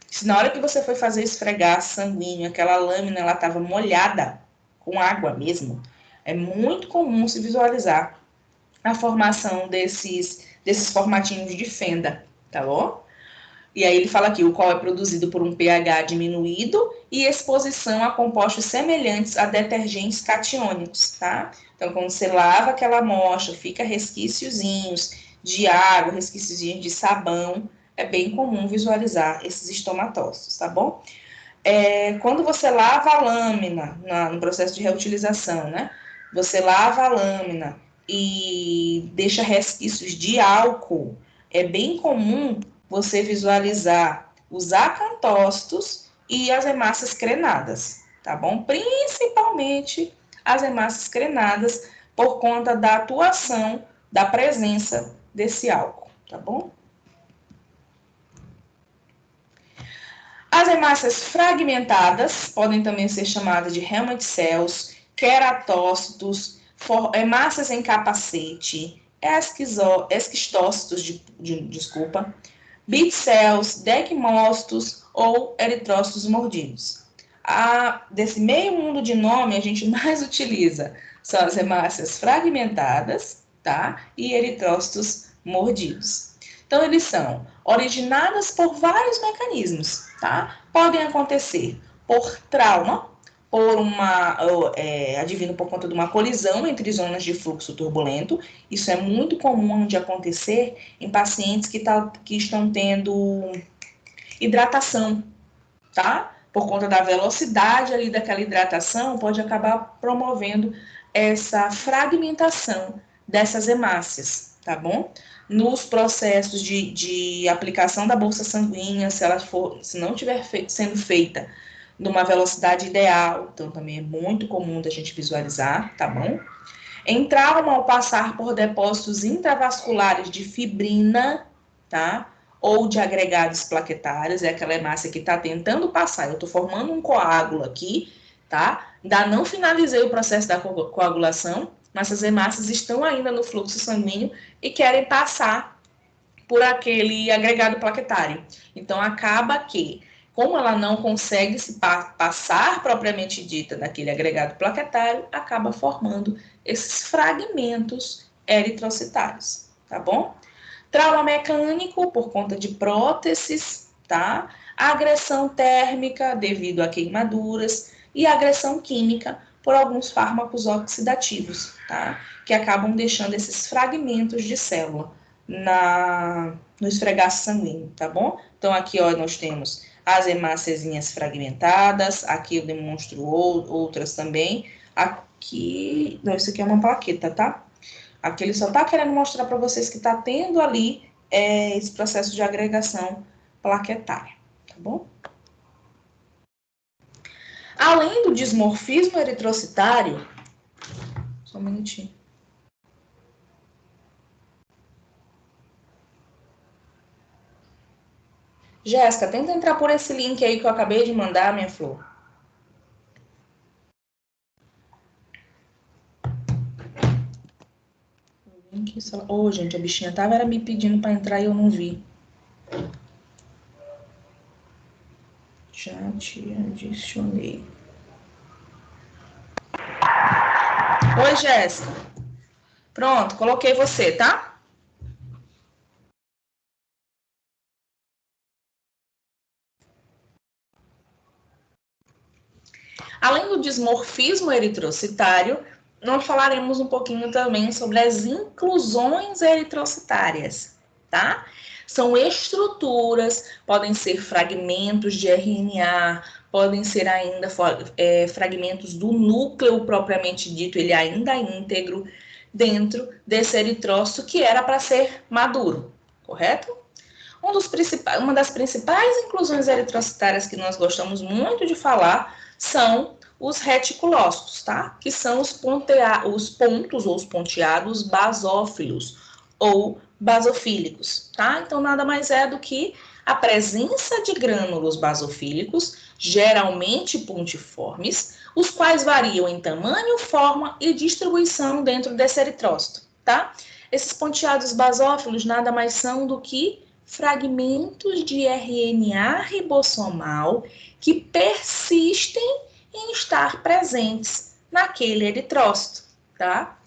A: Se na hora que você foi fazer esfregar sanguíneo, aquela lâmina ela estava molhada com água mesmo, é muito comum se visualizar a formação desses formatinhos de fenda, tá bom? E aí ele fala aqui, o qual é produzido por um pH diminuído e exposição a compostos semelhantes a detergentes catiônicos, tá? Então, quando você lava aquela amostra, fica resquíciozinhos de água, resquíciozinhos de sabão, é bem comum visualizar esses estomatócitos, tá bom? Quando você lava a lâmina no processo de reutilização, né? Você lava a lâmina e deixa resquícios de álcool, é bem comum você visualizar os acantócitos e as hemácias crenadas, tá bom? Principalmente as hemácias crenadas por conta da atuação, da presença desse álcool, tá bom? As hemácias fragmentadas podem também ser chamadas de helmet cells, queratócitos, hemácias em capacete, esquistócitos, bit cells, dequimócitos ou eritrócitos mordidos. Desse meio mundo de nome, a gente mais utiliza são as hemácias fragmentadas, tá? E eritrócitos mordidos. Então, eles são originadas por vários mecanismos, tá? Podem acontecer por trauma, advindo por conta de uma colisão entre zonas de fluxo turbulento. Isso é muito comum de acontecer em pacientes que estão tendo hidratação, tá? Por conta da velocidade ali daquela hidratação, pode acabar promovendo essa fragmentação dessas hemácias, tá bom? Nos processos de aplicação da bolsa sanguínea, se não estiver sendo feita numa velocidade ideal, então também é muito comum da gente visualizar, tá bom? Em trauma, ao passar por depósitos intravasculares de fibrina, tá? Ou de agregados plaquetários, é aquela hemácia que está tentando passar. Eu estou formando um coágulo aqui, tá? Ainda não finalizei o processo da coagulação, mas essas hemácias estão ainda no fluxo sanguíneo e querem passar por aquele agregado plaquetário. Então, acaba que, como ela não consegue se passar propriamente dita daquele agregado plaquetário, acaba formando esses fragmentos eritrocitários, tá bom? Trauma mecânico por conta de próteses, tá? Agressão térmica devido a queimaduras e agressão química por alguns fármacos oxidativos, tá? Que acabam deixando esses fragmentos de célula no esfregaço sanguíneo, tá bom? Então, aqui, ó, nós temos as hemáciazinhas fragmentadas, aqui eu demonstro outras também. Aqui, não, isso aqui é uma plaqueta, tá? Aqui ele só está querendo mostrar para vocês que está tendo ali esse processo de agregação plaquetária, tá bom? Além do dismorfismo eritrocitário, só um minutinho. Jéssica, tenta entrar por esse link aí que eu acabei de mandar, minha flor. Ô, gente, a bichinha tava me pedindo para entrar e eu não vi. Já te adicionei. Oi, Jéssica. Pronto, coloquei você, tá? Além do dismorfismo eritrocitário, nós falaremos um pouquinho também sobre as inclusões eritrocitárias, tá? São estruturas, podem ser fragmentos de RNA, podem ser ainda fragmentos do núcleo propriamente dito, ele ainda íntegro, dentro desse eritrócito que era para ser maduro, correto? Uma das principais inclusões eritrocitárias que nós gostamos muito de falar são os reticulócitos, tá? Que são os pontos ou os ponteados basófilos ou basofílicos, tá? Então, nada mais é do que a presença de grânulos basofílicos, geralmente pontiformes, os quais variam em tamanho, forma e distribuição dentro desse eritrócito, tá? Esses ponteados basófilos nada mais são do que fragmentos de RNA ribossomal que persistem em estar presentes naquele eritrócito, tá?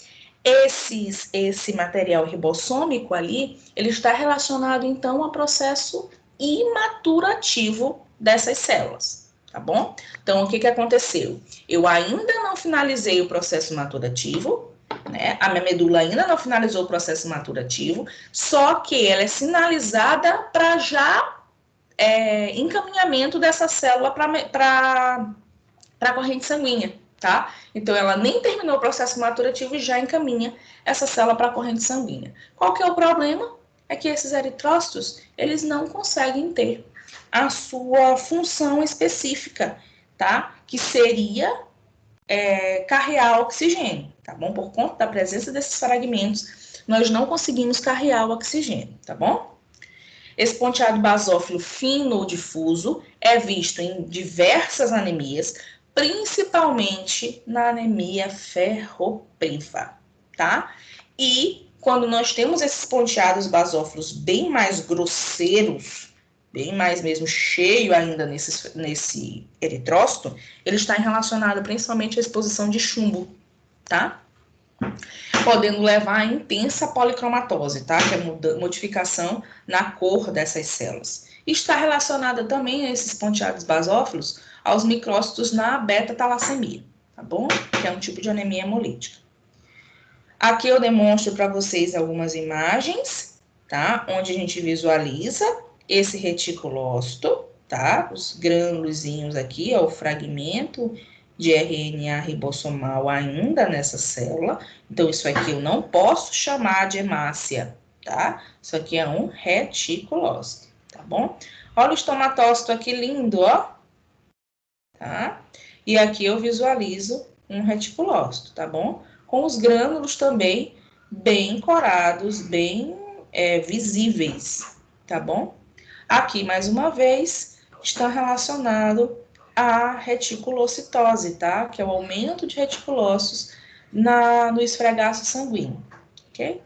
A: Esse material ribossômico ali, ele está relacionado, então, ao processo imaturativo dessas células, tá bom? Então, o que aconteceu? Eu ainda não finalizei o processo maturativo, né? A minha medula ainda não finalizou o processo maturativo, só que ela é sinalizada para já encaminhamento dessa célula para a corrente sanguínea, tá? Então, ela nem terminou o processo maturativo e já encaminha essa célula para a corrente sanguínea. Qual que é o problema? É que esses eritrócitos, eles não conseguem ter a sua função específica, tá? Que seria carrear oxigênio, tá bom? Por conta da presença desses fragmentos, nós não conseguimos carrear o oxigênio, tá bom? Esse ponteado basófilo fino ou difuso é visto em diversas anemias, principalmente na anemia ferropriva, tá? E quando nós temos esses ponteados basófilos bem mais grosseiros, bem mais mesmo cheio ainda nesse eritrócito, ele está relacionado principalmente à exposição de chumbo, tá? Podendo levar à intensa policromatose, tá? Que é a modificação na cor dessas células. Está relacionada também a esses ponteados basófilos aos micrócitos na beta-talassemia, tá bom? Que é um tipo de anemia hemolítica. Aqui eu demonstro para vocês algumas imagens, tá? Onde a gente visualiza esse reticulócito, tá? Os grânulozinhos aqui, ó, o fragmento de RNA ribossomal ainda nessa célula. Então, isso aqui eu não posso chamar de hemácia, tá? Isso aqui é um reticulócito, tá bom? Olha o estomatócito aqui lindo, ó. Tá? E aqui eu visualizo um reticulócito, tá bom? Com os grânulos também bem corados, bem visíveis, tá bom? Aqui, mais uma vez, está relacionado à reticulocitose, tá? Que é o aumento de reticulócitos no esfregaço sanguíneo, ok?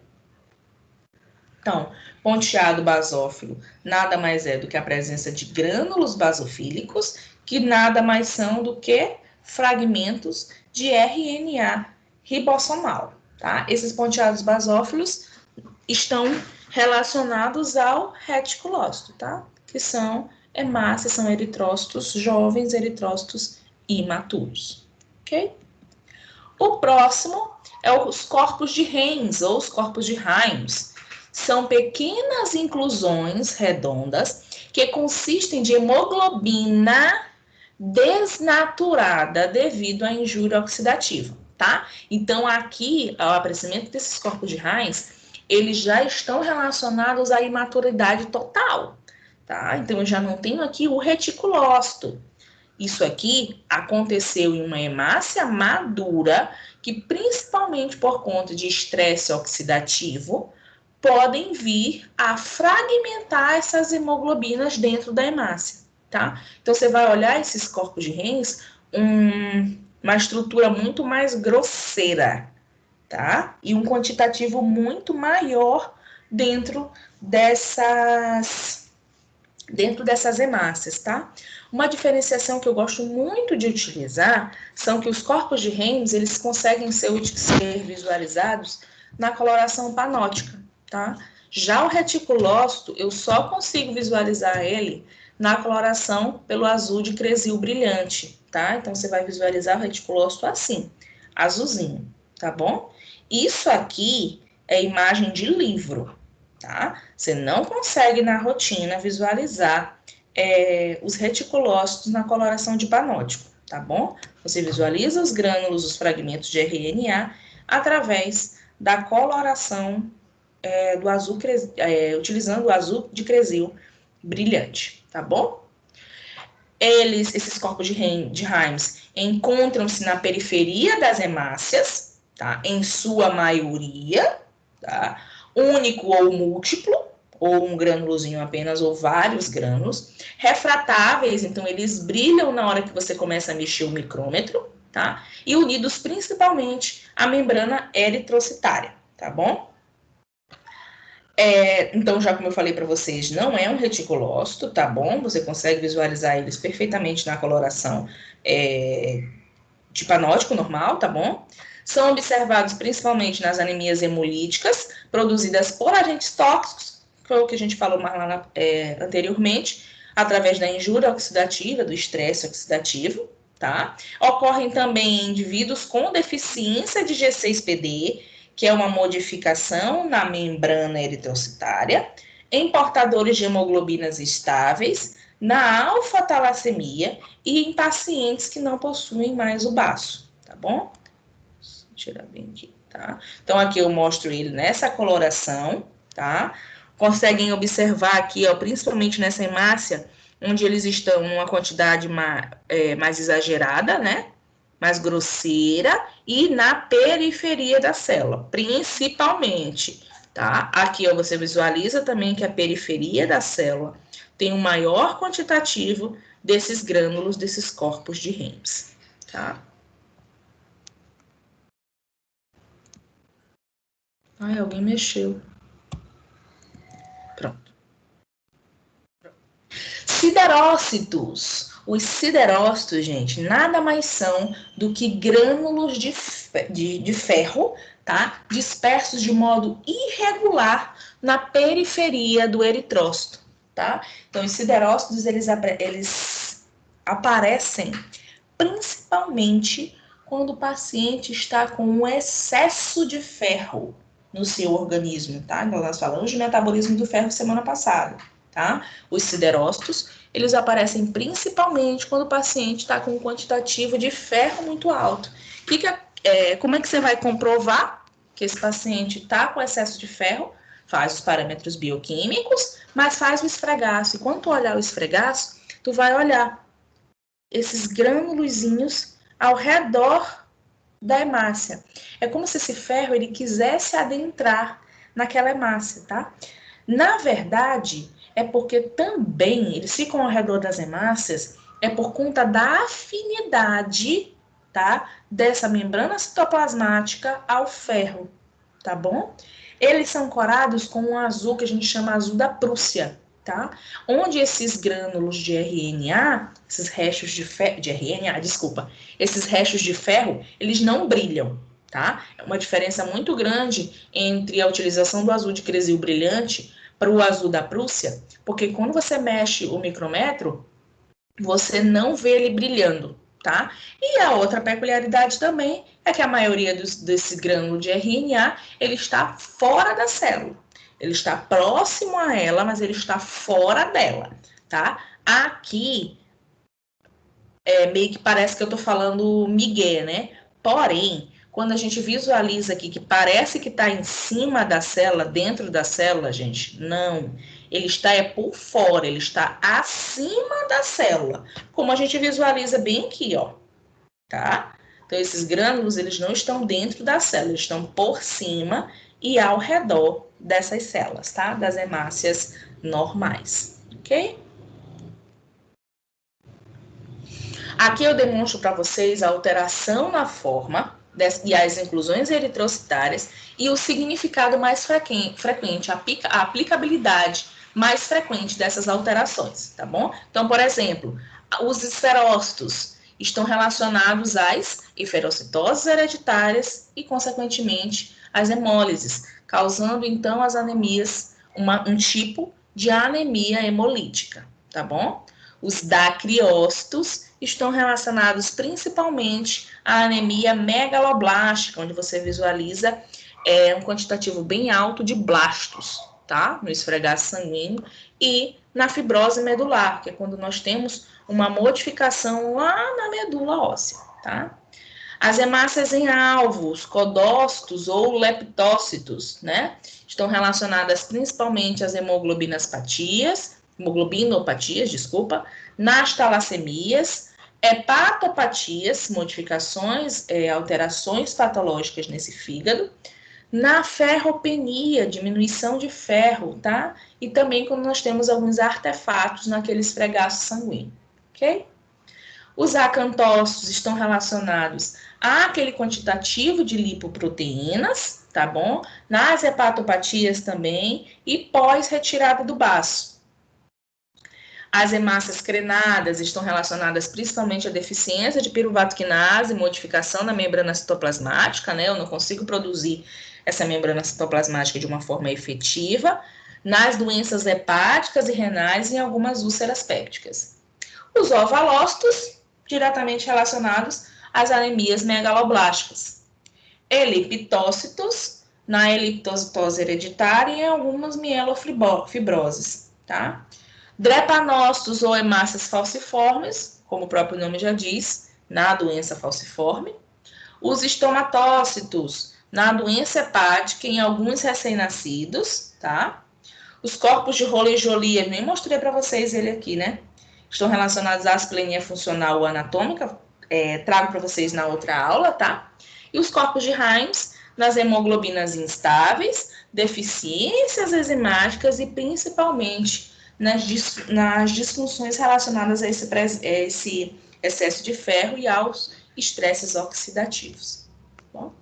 A: Então, ponteado basófilo nada mais é do que a presença de grânulos basofílicos, que nada mais são do que fragmentos de RNA ribossomal, tá? Esses ponteados basófilos estão relacionados ao reticulócito, tá? Que são hemácias, são eritrócitos jovens, eritrócitos imaturos, ok? O próximo é os corpos de Heinz, ou os corpos de Himes. São pequenas inclusões redondas que consistem de hemoglobina desnaturada devido à injúria oxidativa, tá? Então, aqui, o aparecimento desses corpos de Heinz, eles já estão relacionados à imaturidade total, tá? Então, eu já não tenho aqui o reticulócito. Isso aqui aconteceu em uma hemácia madura que, principalmente por conta de estresse oxidativo, podem vir a fragmentar essas hemoglobinas dentro da hemácia, tá? Então, você vai olhar esses corpos de Heinz, uma estrutura muito mais grosseira, tá? E um quantitativo muito maior dentro dessas hemácias, tá? Uma diferenciação que eu gosto muito de utilizar são que os corpos de Heinz, eles conseguem ser visualizados na coloração panótica, tá? Já o reticulócito, eu só consigo visualizar ele na coloração pelo azul de cresil brilhante, tá? Então, você vai visualizar o reticulócito assim, azulzinho, tá bom? Isso aqui é imagem de livro, tá? Você não consegue, na rotina, visualizar os reticulócitos na coloração de panótico, tá bom? Você visualiza os grânulos, os fragmentos de RNA, através da coloração do azul, utilizando o azul de Cressil brilhante, tá bom? Esses corpos de Himes encontram-se na periferia das hemácias, tá? Em sua maioria, tá? Único ou múltiplo, ou um grânulozinho apenas, ou vários grânulos. Refratáveis, então eles brilham na hora que você começa a mexer o micrômetro, tá? E unidos principalmente à membrana eritrocitária, tá bom? Então, já como eu falei para vocês, não é um reticulócito, tá bom? Você consegue visualizar eles perfeitamente na coloração de panótico normal, tá bom? São observados principalmente nas anemias hemolíticas, produzidas por agentes tóxicos, que foi o que a gente falou mais lá anteriormente, através da injúria oxidativa, do estresse oxidativo, tá? Ocorrem também em indivíduos com deficiência de G6PD, que é uma modificação na membrana eritrocitária, em portadores de hemoglobinas estáveis, na alfa-talassemia e em pacientes que não possuem mais o baço, tá bom? Deixa eu tirar bem aqui, tá? Então, aqui eu mostro ele nessa coloração, tá? Conseguem observar aqui, ó, principalmente nessa hemácia, onde eles estão numa quantidade mais exagerada, né? Mais grosseira, e na periferia da célula, principalmente, tá? Aqui ó, você visualiza também que a periferia da célula tem um maior quantitativo desses grânulos, desses corpos de Himes, tá? Ai, alguém mexeu. Pronto. Siderócitos. Os siderócitos, gente, nada mais são do que grânulos de ferro, tá? Dispersos de modo irregular na periferia do eritrócito, tá? Então, os siderócitos, eles aparecem principalmente quando o paciente está com um excesso de ferro no seu organismo, tá? Então, nós falamos de metabolismo do ferro semana passada, tá? Os siderócitos, eles aparecem principalmente quando o paciente está com um quantitativo de ferro muito alto. Como é que você vai comprovar que esse paciente está com excesso de ferro? Faz os parâmetros bioquímicos, mas faz o esfregaço. E quando tu olhar o esfregaço, tu vai olhar esses grânulozinhos ao redor da hemácia. É como se esse ferro ele quisesse adentrar naquela hemácia, tá? Na verdade, é porque também eles ficam ao redor das hemácias, é por conta da afinidade, tá? Dessa membrana citoplasmática ao ferro, tá bom? Eles são corados com um azul que a gente chama azul da Prússia, tá? Onde esses grânulos de RNA, esses restos esses restos de ferro, eles não brilham, tá? É uma diferença muito grande entre a utilização do azul de Cressil brilhante para o azul da Prússia, porque quando você mexe o micrômetro, você não vê ele brilhando, tá? E a outra peculiaridade também é que a maioria desse grânulo de RNA, ele está fora da célula. Ele está próximo a ela, mas ele está fora dela, tá? Aqui, meio que parece que eu tô falando migué, né? Porém, quando a gente visualiza aqui que parece que está em cima da célula, dentro da célula, gente, não. Ele está por fora, ele está acima da célula. Como a gente visualiza bem aqui, ó, tá? Então, esses grânulos, eles não estão dentro da célula, eles estão por cima e ao redor dessas células, tá? Das hemácias normais, ok? Aqui eu demonstro para vocês a alteração na forma e as inclusões eritrocitárias e o significado mais frequente, a aplicabilidade mais frequente dessas alterações, tá bom? Então, por exemplo, os esferócitos estão relacionados às eferocitoses hereditárias e, consequentemente, às hemólises, causando, então, as anemias, um tipo de anemia hemolítica, tá bom? Os dacriócitos estão relacionados principalmente à anemia megaloblástica, onde você visualiza um quantitativo bem alto de blastos, tá? No esfregaço sanguíneo, e na fibrose medular, que é quando nós temos uma modificação lá na medula óssea, tá? As hemácias em alvos, codócitos ou leptócitos, né? Estão relacionadas principalmente às hemoglobinopatias, desculpa, nas talassemias, hepatopatias, modificações, alterações patológicas nesse fígado, na ferropenia, diminuição de ferro, tá? E também quando nós temos alguns artefatos naquele esfregaço sanguíneo, ok? Os acantócitos estão relacionados àquele quantitativo de lipoproteínas, tá bom? Nas hepatopatias também e pós-retirada do baço. As hemácias crenadas estão relacionadas principalmente à deficiência de piruvato quinase, modificação da membrana citoplasmática, né? Eu não consigo produzir essa membrana citoplasmática de uma forma efetiva, nas doenças hepáticas e renais e em algumas úlceras pépticas. Os ovalócitos, diretamente relacionados às anemias megaloblásticas. Eliptócitos, na eliptocitose hereditária e em algumas mielofibroses, tá? Drepanócitos ou hemácias falciformes, como o próprio nome já diz, na doença falciforme. Os estomatócitos, na doença hepática em alguns recém-nascidos, tá? Os corpos de Rowley-Joly, eu nem mostrei para vocês ele aqui, né? Estão relacionados à asplenia funcional ou anatômica, trago para vocês na outra aula, tá? E os corpos de Himes, nas hemoglobinas instáveis, deficiências enzimáticas e principalmente nas disfunções relacionadas a esse excesso de ferro e aos estresses oxidativos. Bom?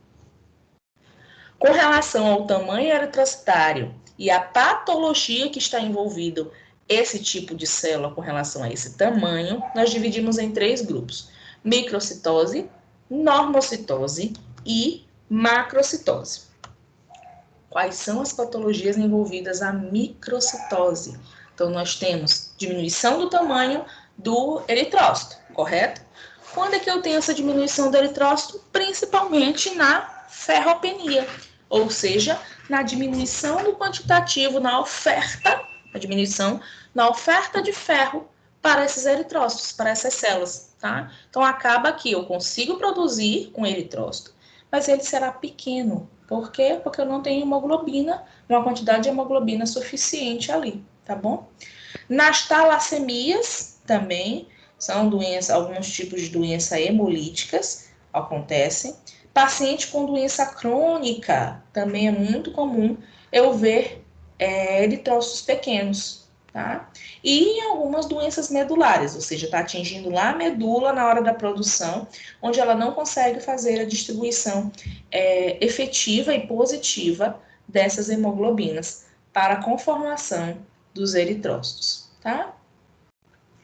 A: Com relação ao tamanho eritrocitário e a patologia que está envolvido esse tipo de célula com relação a esse tamanho, nós dividimos em 3 grupos: microcitose, normocitose e macrocitose. Quais são as patologias envolvidas à microcitose? Então, nós temos diminuição do tamanho do eritrócito, correto? Quando é que eu tenho essa diminuição do eritrócito? Principalmente na ferropenia, ou seja, na diminuição do quantitativo na oferta, a diminuição na oferta de ferro para esses eritrócitos, para essas células, tá? Então, acaba que eu consigo produzir um eritrócito, mas ele será pequeno. Por quê? Porque eu não tenho hemoglobina, uma quantidade de hemoglobina suficiente ali, tá bom? Nas talassemias, também, são doenças, alguns tipos de doença hemolíticas acontecem. Paciente com doença crônica, também é muito comum eu ver eritrócitos pequenos, tá? E em algumas doenças medulares, ou seja, está atingindo lá a medula na hora da produção, onde ela não consegue fazer a distribuição efetiva e positiva dessas hemoglobinas para a conformação dos eritrócitos, tá?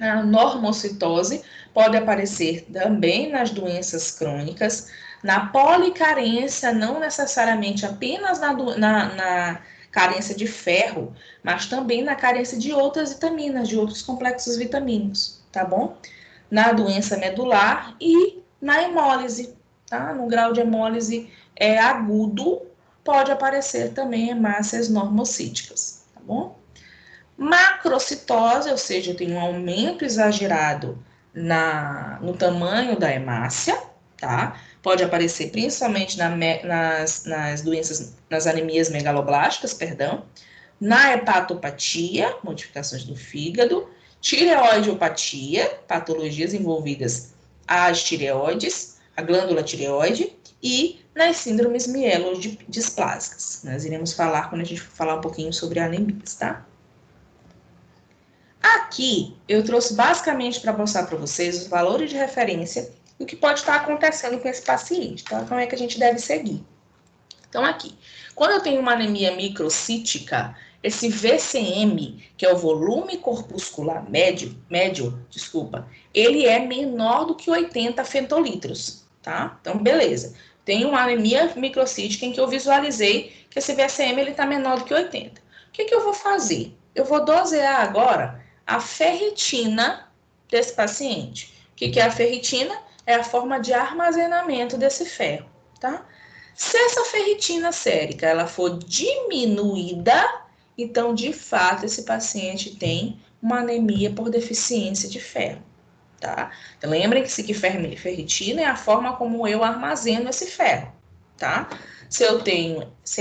A: A normocitose pode aparecer também nas doenças crônicas, na policarência, não necessariamente apenas na carência de ferro, mas também na carência de outras vitaminas, de outros complexos vitamínicos, tá bom? Na doença medular e na hemólise, tá? No grau de hemólise agudo, pode aparecer também hemácias normocíticas, tá bom? Macrocitose, ou seja, eu tenho um aumento exagerado no tamanho da hemácia, tá? Pode aparecer principalmente nas doenças, nas anemias megaloblásticas, perdão, na hepatopatia, modificações do fígado, tireoideopatia, patologias envolvidas às tireoides, a glândula tireoide, e nas síndromes mielodisplásicas. Nós iremos falar quando a gente for falar um pouquinho sobre anemias, tá? Aqui, eu trouxe basicamente para mostrar para vocês os valores de referência e o que pode estar acontecendo com esse paciente, tá? Como é que a gente deve seguir. Então, aqui, quando eu tenho uma anemia microcítica, esse VCM, que é o volume corpuscular médio, ele é menor do que 80 fentolitros, tá? Então, beleza. Tem uma anemia microcítica em que eu visualizei que esse VCM ele está menor do que 80. O que eu vou fazer? Eu vou dosear agora a ferritina desse paciente. O que é a ferritina? É a forma de armazenamento desse ferro, tá? Se essa ferritina sérica ela for diminuída, então, de fato, esse paciente tem uma anemia por deficiência de ferro, tá? Então, lembrem-se que ferritina é a forma como eu armazeno esse ferro, tá? Se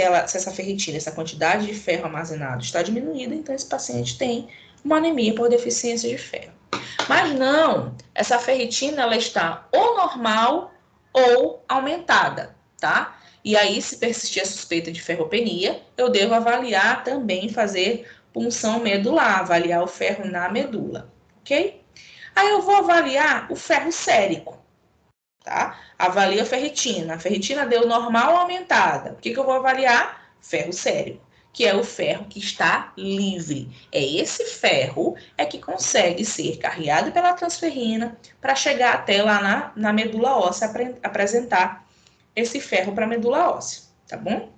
A: essa ferritina, essa quantidade de ferro armazenado está diminuída, então esse paciente tem uma anemia por deficiência de ferro. Mas não, essa ferritina ela está ou normal ou aumentada, tá? E aí, se persistir a suspeita de ferropenia, eu devo avaliar também, fazer punção medular, avaliar o ferro na medula, ok? Aí eu vou avaliar o ferro sérico, tá? Avalia a ferritina. A ferritina deu normal ou aumentada. O que eu vou avaliar? Ferro sérico, que é o ferro que está livre. É esse ferro que consegue ser carreado pela transferrina para chegar até lá na medula óssea, apresentar esse ferro para a medula óssea, tá bom?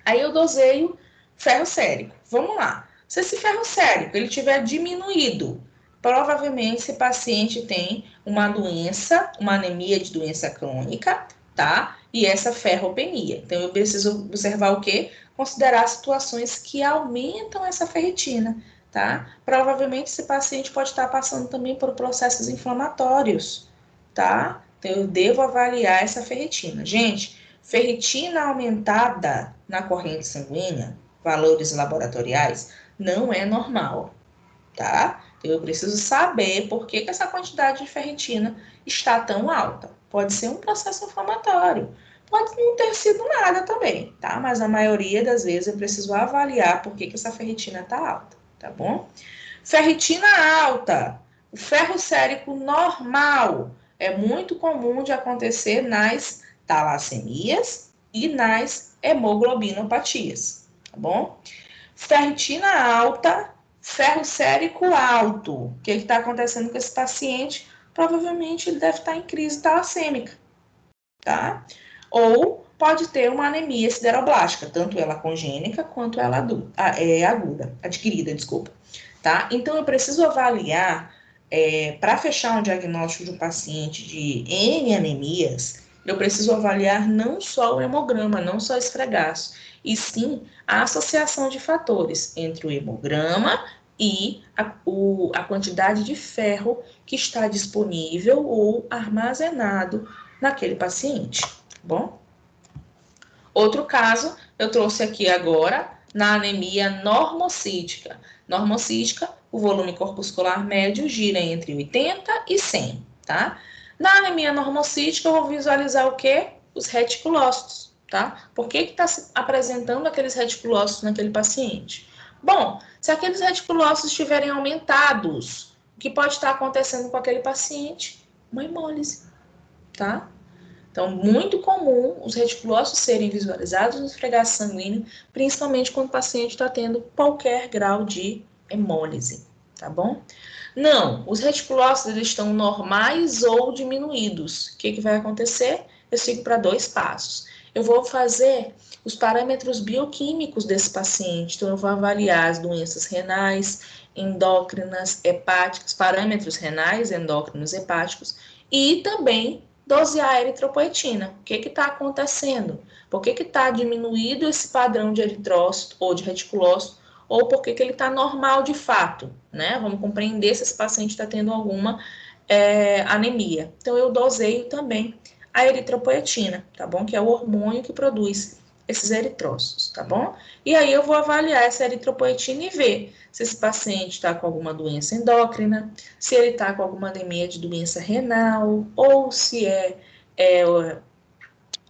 A: Aí eu doseio ferro sérico. Vamos lá. Se esse ferro sérico ele tiver diminuído, provavelmente esse paciente tem uma doença, uma anemia de doença crônica, tá? E essa ferropenia. Então eu preciso observar o quê? Considerar situações que aumentam essa ferritina, tá? Provavelmente esse paciente pode estar passando também por processos inflamatórios, tá? Então eu devo avaliar essa ferritina. Gente, ferritina aumentada na corrente sanguínea, valores laboratoriais, não é normal, tá? Então, eu preciso saber por que essa quantidade de ferritina está tão alta. Pode ser um processo inflamatório, pode não ter sido nada também, tá? Mas a maioria das vezes eu preciso avaliar por que essa ferritina está alta, tá bom? Ferritina alta, o ferro sérico normal, é muito comum de acontecer nas talassemias e nas hemoglobinopatias, tá bom? Ferritina alta, ferro sérico alto. O que está acontecendo com esse paciente? Provavelmente ele deve estar em crise talassêmica, tá? Ou pode ter uma anemia sideroblástica, tanto ela congênica quanto ela aguda, adquirida, desculpa, tá? Então eu preciso avaliar, para fechar um diagnóstico de um paciente de N anemias, eu preciso avaliar não só o hemograma, não só esse fregaço, e sim a associação de fatores entre o hemograma e a quantidade de ferro que está disponível ou armazenado naquele paciente, tá bom? Outro caso, eu trouxe aqui agora na anemia normocítica. Normocítica, o volume corpuscular médio gira entre 80 e 100, tá? Na anemia normocítica, eu vou visualizar o quê? Os reticulócitos, tá? Por que está se apresentando aqueles reticulócitos naquele paciente? Bom, se aqueles reticulócitos estiverem aumentados, o que pode estar acontecendo com aquele paciente? Uma hemólise, tá? Então, muito comum os reticulócitos serem visualizados no esfregaço sanguíneo, principalmente quando o paciente está tendo qualquer grau de hemólise, tá bom? Não, os reticulócitos eles estão normais ou diminuídos. O que vai acontecer? Eu sigo para 2 passos. Eu vou fazer os parâmetros bioquímicos desse paciente, então eu vou avaliar as doenças renais, endócrinas, hepáticas, parâmetros renais, endócrinos, hepáticos, e também dosear a eritropoetina. O que está acontecendo? Por que está diminuído esse padrão de eritrócito ou de reticulócito, ou por que ele está normal de fato, né? Vamos compreender se esse paciente está tendo alguma anemia. Então, eu doseio também a eritropoetina, tá bom? Que é o hormônio que produz esses eritrócitos, tá bom? E aí eu vou avaliar essa eritropoetina e ver se esse paciente está com alguma doença endócrina, se ele está com alguma anemia de doença renal, ou se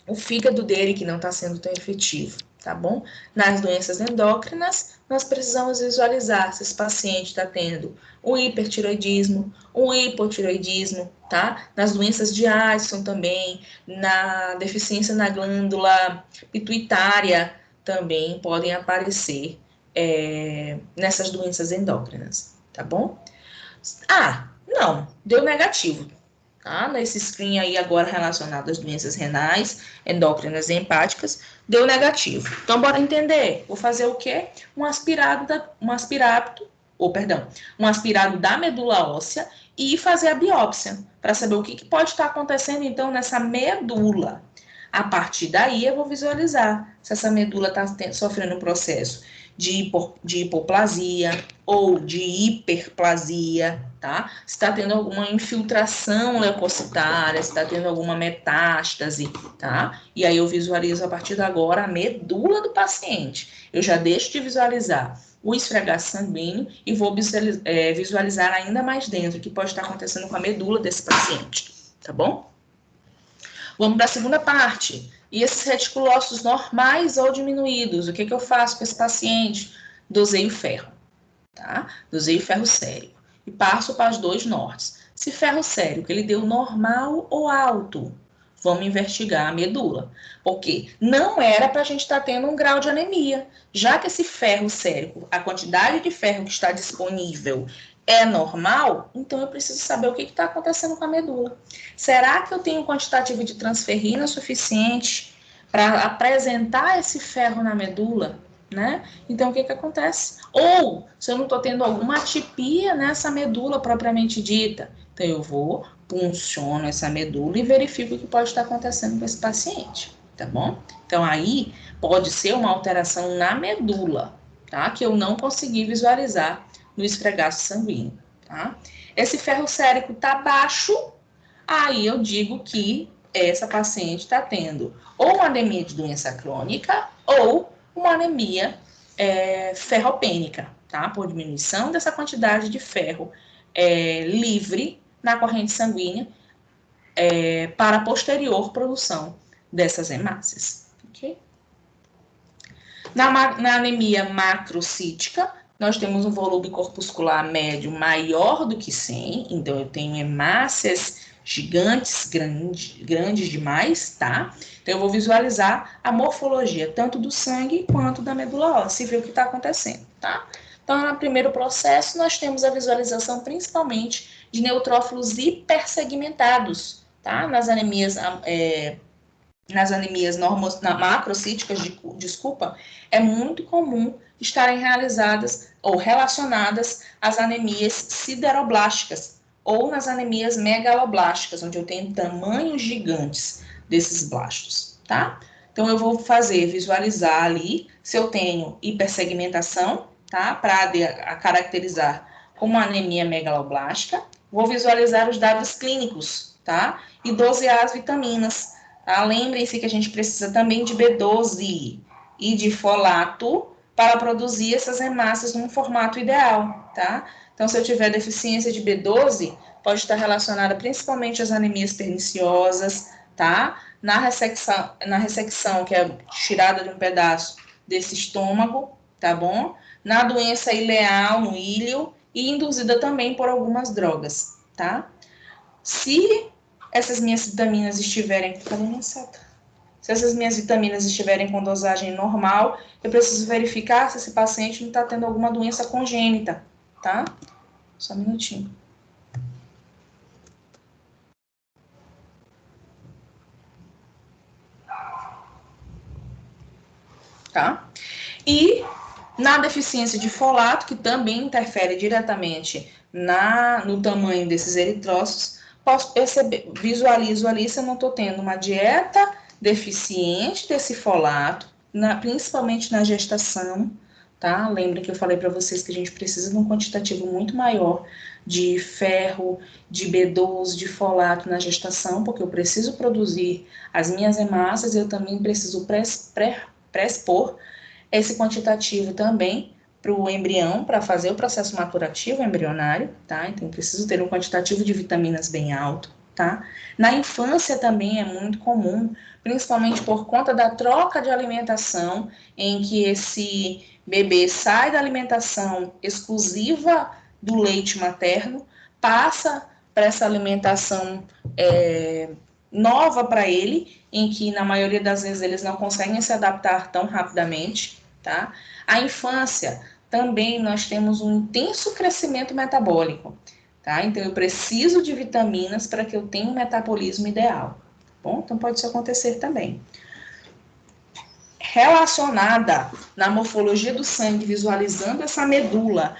A: o fígado dele que não está sendo tão efetivo, tá bom? Nas doenças endócrinas, nós precisamos visualizar se esse paciente está tendo um hipertiroidismo, um hipotiroidismo, tá? Nas doenças de Addison também, na deficiência na glândula pituitária também podem aparecer nessas doenças endócrinas, tá bom? Ah, não, deu negativo. Tá? Nesse screen aí agora relacionado às doenças renais, endócrinas e hepáticas, deu negativo. Então, bora entender. Vou fazer o quê? Um aspirado da medula óssea e fazer a biópsia, para saber o que pode estar acontecendo, então, nessa medula. A partir daí, eu vou visualizar se essa medula está sofrendo um processo de hipoplasia ou de hiperplasia, tá? Se está tendo alguma infiltração leucocitária, se está tendo alguma metástase, tá? E aí eu visualizo a partir de agora a medula do paciente. Eu já deixo de visualizar o esfregaço sanguíneo e vou visualizar ainda mais dentro o que pode estar acontecendo com a medula desse paciente, tá bom? Vamos para a segunda parte. E esses reticulócitos normais ou diminuídos, o que eu faço com esse paciente? Doseio ferro, tá? Doseio ferro sérico. E passo para os dois nortes. Se ferro sérico ele deu normal ou alto, vamos investigar a medula. Porque não era para a gente estar tendo um grau de anemia. Já que esse ferro sérico, a quantidade de ferro que está disponível é normal, então eu preciso saber o que está acontecendo com a medula. Será que eu tenho quantitativo de transferrina suficiente para apresentar esse ferro na medula? Né? Então, o que acontece? Ou, se eu não estou tendo alguma atipia nessa medula propriamente dita, então eu vou, punciono essa medula e verifico o que pode estar acontecendo com esse paciente, tá bom? Então, aí pode ser uma alteração na medula, tá? Que eu não consegui visualizar no esfregaço sanguíneo, tá? Esse ferro sérico tá baixo, aí eu digo que essa paciente está tendo ou uma anemia de doença crônica ou uma anemia ferropênica, tá? Por diminuição dessa quantidade de ferro livre na corrente sanguínea para a posterior produção dessas hemácias, ok? Na anemia macrocítica, nós temos um volume corpuscular médio maior do que 100, então eu tenho hemácias gigantes, grandes demais, tá? Então eu vou visualizar a morfologia tanto do sangue quanto da medula óssea e ver o que está acontecendo, tá? Então, no primeiro processo, nós temos a visualização principalmente de neutrófilos hipersegmentados, tá? Nas anemias macrocíticas, é muito comum estarem realizadas ou relacionadas às anemias sideroblásticas ou nas anemias megaloblásticas, onde eu tenho tamanhos gigantes desses blastos, tá? Então, eu vou visualizar ali se eu tenho hipersegmentação, tá? Para caracterizar como anemia megaloblástica. Vou visualizar os dados clínicos, tá? E dosear as vitaminas. Tá? Lembrem-se que a gente precisa também de B12 e de folato para produzir essas hemácias num formato ideal, tá? Então, se eu tiver deficiência de B12, pode estar relacionada principalmente às anemias perniciosas, tá? Na ressecção, que é tirada de um pedaço desse estômago, tá bom? Na doença ileal, no íleo, e induzida também por algumas drogas, tá? Se essas minhas vitaminas estiverem... Cadê minha seta? Se essas minhas vitaminas estiverem com dosagem normal, eu preciso verificar se esse paciente não está tendo alguma doença congênita, tá? Só um minutinho. Tá? E na deficiência de folato, que também interfere diretamente no tamanho desses eritrócitos, posso perceber, visualizo ali se eu não estou tendo uma dieta deficiente desse folato, principalmente na gestação, tá? Lembrem que eu falei para vocês que a gente precisa de um quantitativo muito maior de ferro, de B12, de folato na gestação, porque eu preciso produzir as minhas hemácias e eu também preciso pré-expor esse quantitativo também para o embrião, para fazer o processo maturativo embrionário, tá? Então, eu preciso ter um quantitativo de vitaminas bem alto, tá? Na infância também é muito comum, principalmente por conta da troca de alimentação, em que esse bebê sai da alimentação exclusiva do leite materno, passa para essa alimentação nova para ele, em que na maioria das vezes eles não conseguem se adaptar tão rapidamente, tá? A infância também nós temos um intenso crescimento metabólico, tá? Então eu preciso de vitaminas para que eu tenha um metabolismo ideal, tá bom? Então pode isso acontecer também. Relacionada na morfologia do sangue, visualizando essa medula,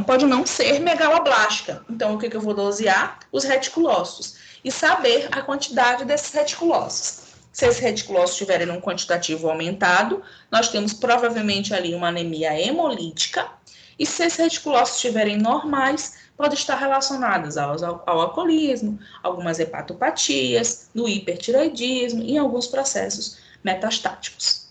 A: pode não ser megaloblástica. Então o que eu vou dosear? Os reticulócitos. E saber a quantidade desses reticulócitos. Se esses reticulócitos estiverem num quantitativo aumentado, nós temos provavelmente ali uma anemia hemolítica, e se esses reticulócitos estiverem normais, podem estar relacionados ao alcoolismo, algumas hepatopatias, no hipertireoidismo e em alguns processos metastáticos.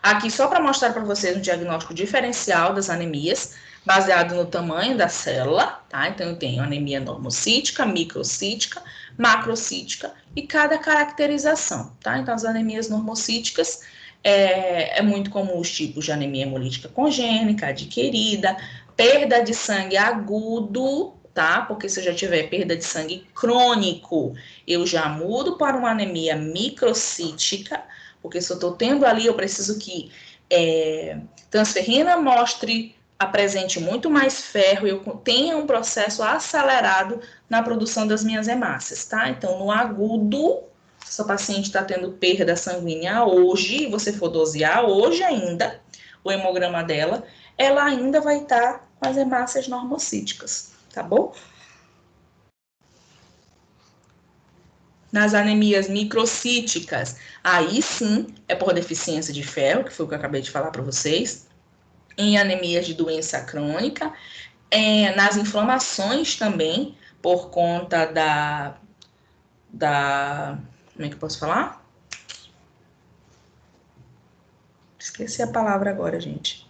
A: Aqui só para mostrar para vocês um diagnóstico diferencial das anemias, baseado no tamanho da célula, tá? Então, eu tenho anemia normocítica, microcítica, macrocítica e cada caracterização, tá? Então, as anemias normocíticas é muito comum os tipos de anemia hemolítica congênita, adquirida, perda de sangue agudo, tá? Porque se eu já tiver perda de sangue crônico, eu já mudo para uma anemia microcítica, porque se eu estou tendo ali, eu preciso que transferrina apresente muito mais ferro e eu tenha um processo acelerado na produção das minhas hemácias, tá? Então, no agudo, se a paciente está tendo perda sanguínea hoje, e você for dosear hoje ainda o hemograma dela, ela ainda vai estar com as hemácias normocíticas, tá bom? Nas anemias microcíticas, aí sim é por deficiência de ferro, que foi o que eu acabei de falar para vocês. Em anemias de doença crônica, nas inflamações também, por conta como é que eu posso falar? Esqueci a palavra agora, gente.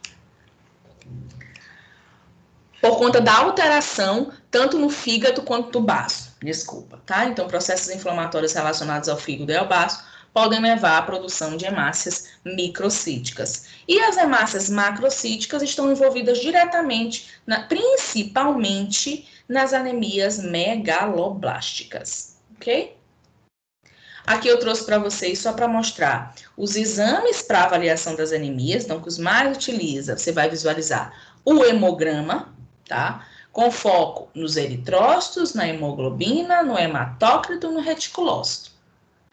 A: Por conta da alteração, tanto no fígado quanto no baço, desculpa, tá? Então, processos inflamatórios relacionados ao fígado e ao baço podem levar à produção de hemácias microcíticas. E as hemácias macrocíticas estão envolvidas diretamente, principalmente nas anemias megaloblásticas, ok? Aqui eu trouxe para vocês só para mostrar os exames para avaliação das anemias, então, que os mais utiliza, você vai visualizar o hemograma, tá? Com foco nos eritrócitos, na hemoglobina, no hematócrito e no reticulócito,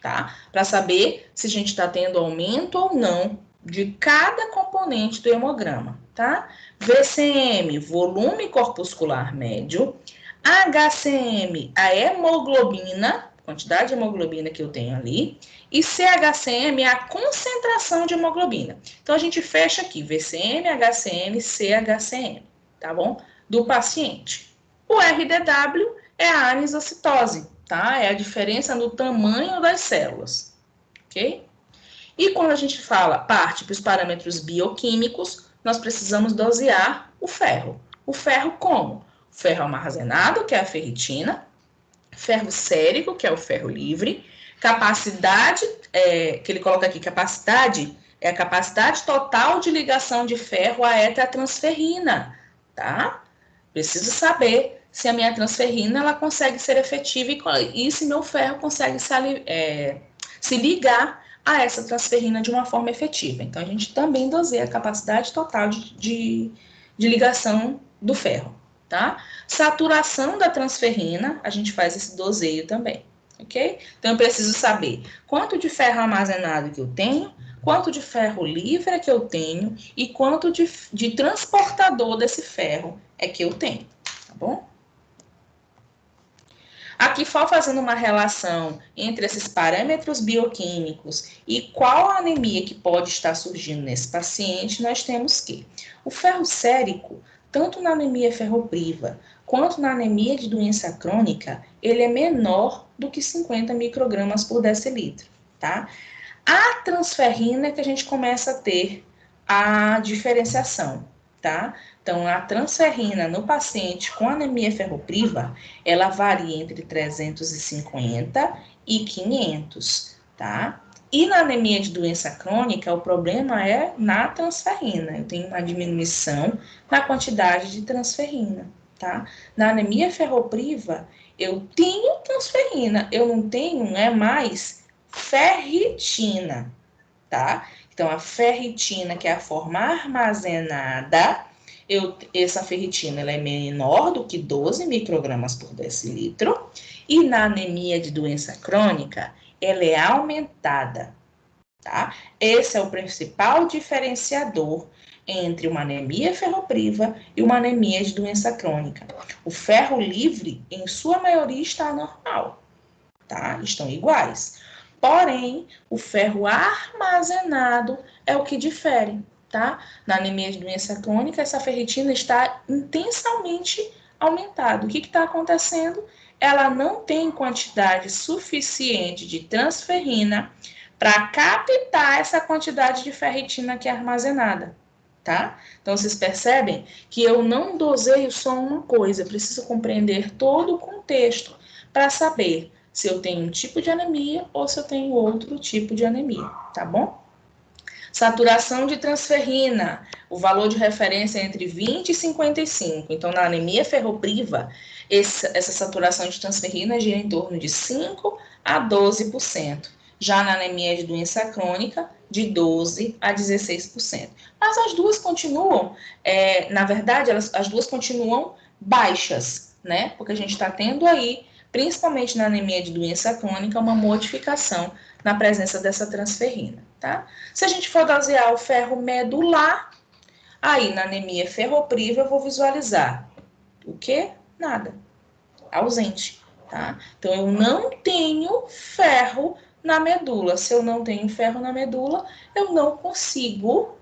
A: tá? Para saber se a gente está tendo aumento ou não de cada componente do hemograma, tá? VCM, volume corpuscular médio, HCM, a hemoglobina, quantidade de hemoglobina que eu tenho ali, e CHCM é a concentração de hemoglobina. Então, a gente fecha aqui, VCM, HCM, CHCM, tá bom? Do paciente. O RDW é a anisocitose, tá? É a diferença no tamanho das células, ok? E quando a gente parte para os parâmetros bioquímicos, nós precisamos dosear o ferro. O ferro como? Ferro armazenado, que é a ferritina, ferro sérico, que é o ferro livre, capacidade, que ele coloca aqui, capacidade, é a capacidade total de ligação de ferro à transferrina, tá? Preciso saber se a minha transferrina ela consegue ser efetiva e se meu ferro consegue se ligar a essa transferrina de uma forma efetiva. Então, a gente também doseia a capacidade total de ligação do ferro, tá? Saturação da transferrina, a gente faz esse doseio também, ok? Então, eu preciso saber quanto de ferro armazenado que eu tenho, quanto de ferro livre que eu tenho e quanto de transportador desse ferro é que eu tenho, tá bom? Aqui, só fazendo uma relação entre esses parâmetros bioquímicos e qual a anemia que pode estar surgindo nesse paciente, nós temos que o ferro sérico, tanto na anemia ferropriva quanto na anemia de doença crônica, ele é menor do que 50 microgramas por decilitro, tá? A transferrina é que a gente começa a ter a diferenciação, tá? Então, a transferrina no paciente com anemia ferropriva, ela varia entre 350 e 500, tá? E na anemia de doença crônica, o problema é na transferrina. Eu tenho uma diminuição na quantidade de transferrina, tá? Na anemia ferropriva, eu tenho transferrina, eu não tenho, mais ferritina, tá? Então, a ferritina, que é a forma armazenada, essa ferritina ela é menor do que 12 microgramas por decilitro, e na anemia de doença crônica, ela é aumentada, tá? Esse é o principal diferenciador entre uma anemia ferropriva e uma anemia de doença crônica. O ferro livre, em sua maioria, está normal, tá? Estão iguais. Porém, o ferro armazenado é o que difere, tá? Na anemia de doença crônica, essa ferritina está intensamente aumentada. O que está acontecendo? Ela não tem quantidade suficiente de transferrina para captar essa quantidade de ferritina que é armazenada, tá? Então, vocês percebem que eu não doseio só uma coisa, preciso compreender todo o contexto para saber se eu tenho um tipo de anemia ou se eu tenho outro tipo de anemia, tá bom? Saturação de transferrina, o valor de referência é entre 20 e 55. Então, na anemia ferropriva, essa saturação de transferrina gira em torno de 5 a 12%. Já na anemia de doença crônica, de 12 a 16%. Mas as duas continuam, na verdade, as duas continuam baixas, né? Porque a gente está tendo aí, principalmente na anemia de doença crônica, uma modificação na presença dessa transferrina, tá? Se a gente for dosear o ferro medular, aí na anemia ferropriva eu vou visualizar o quê? Nada. Ausente, tá? Então eu não tenho ferro na medula. Se eu não tenho ferro na medula, eu não consigo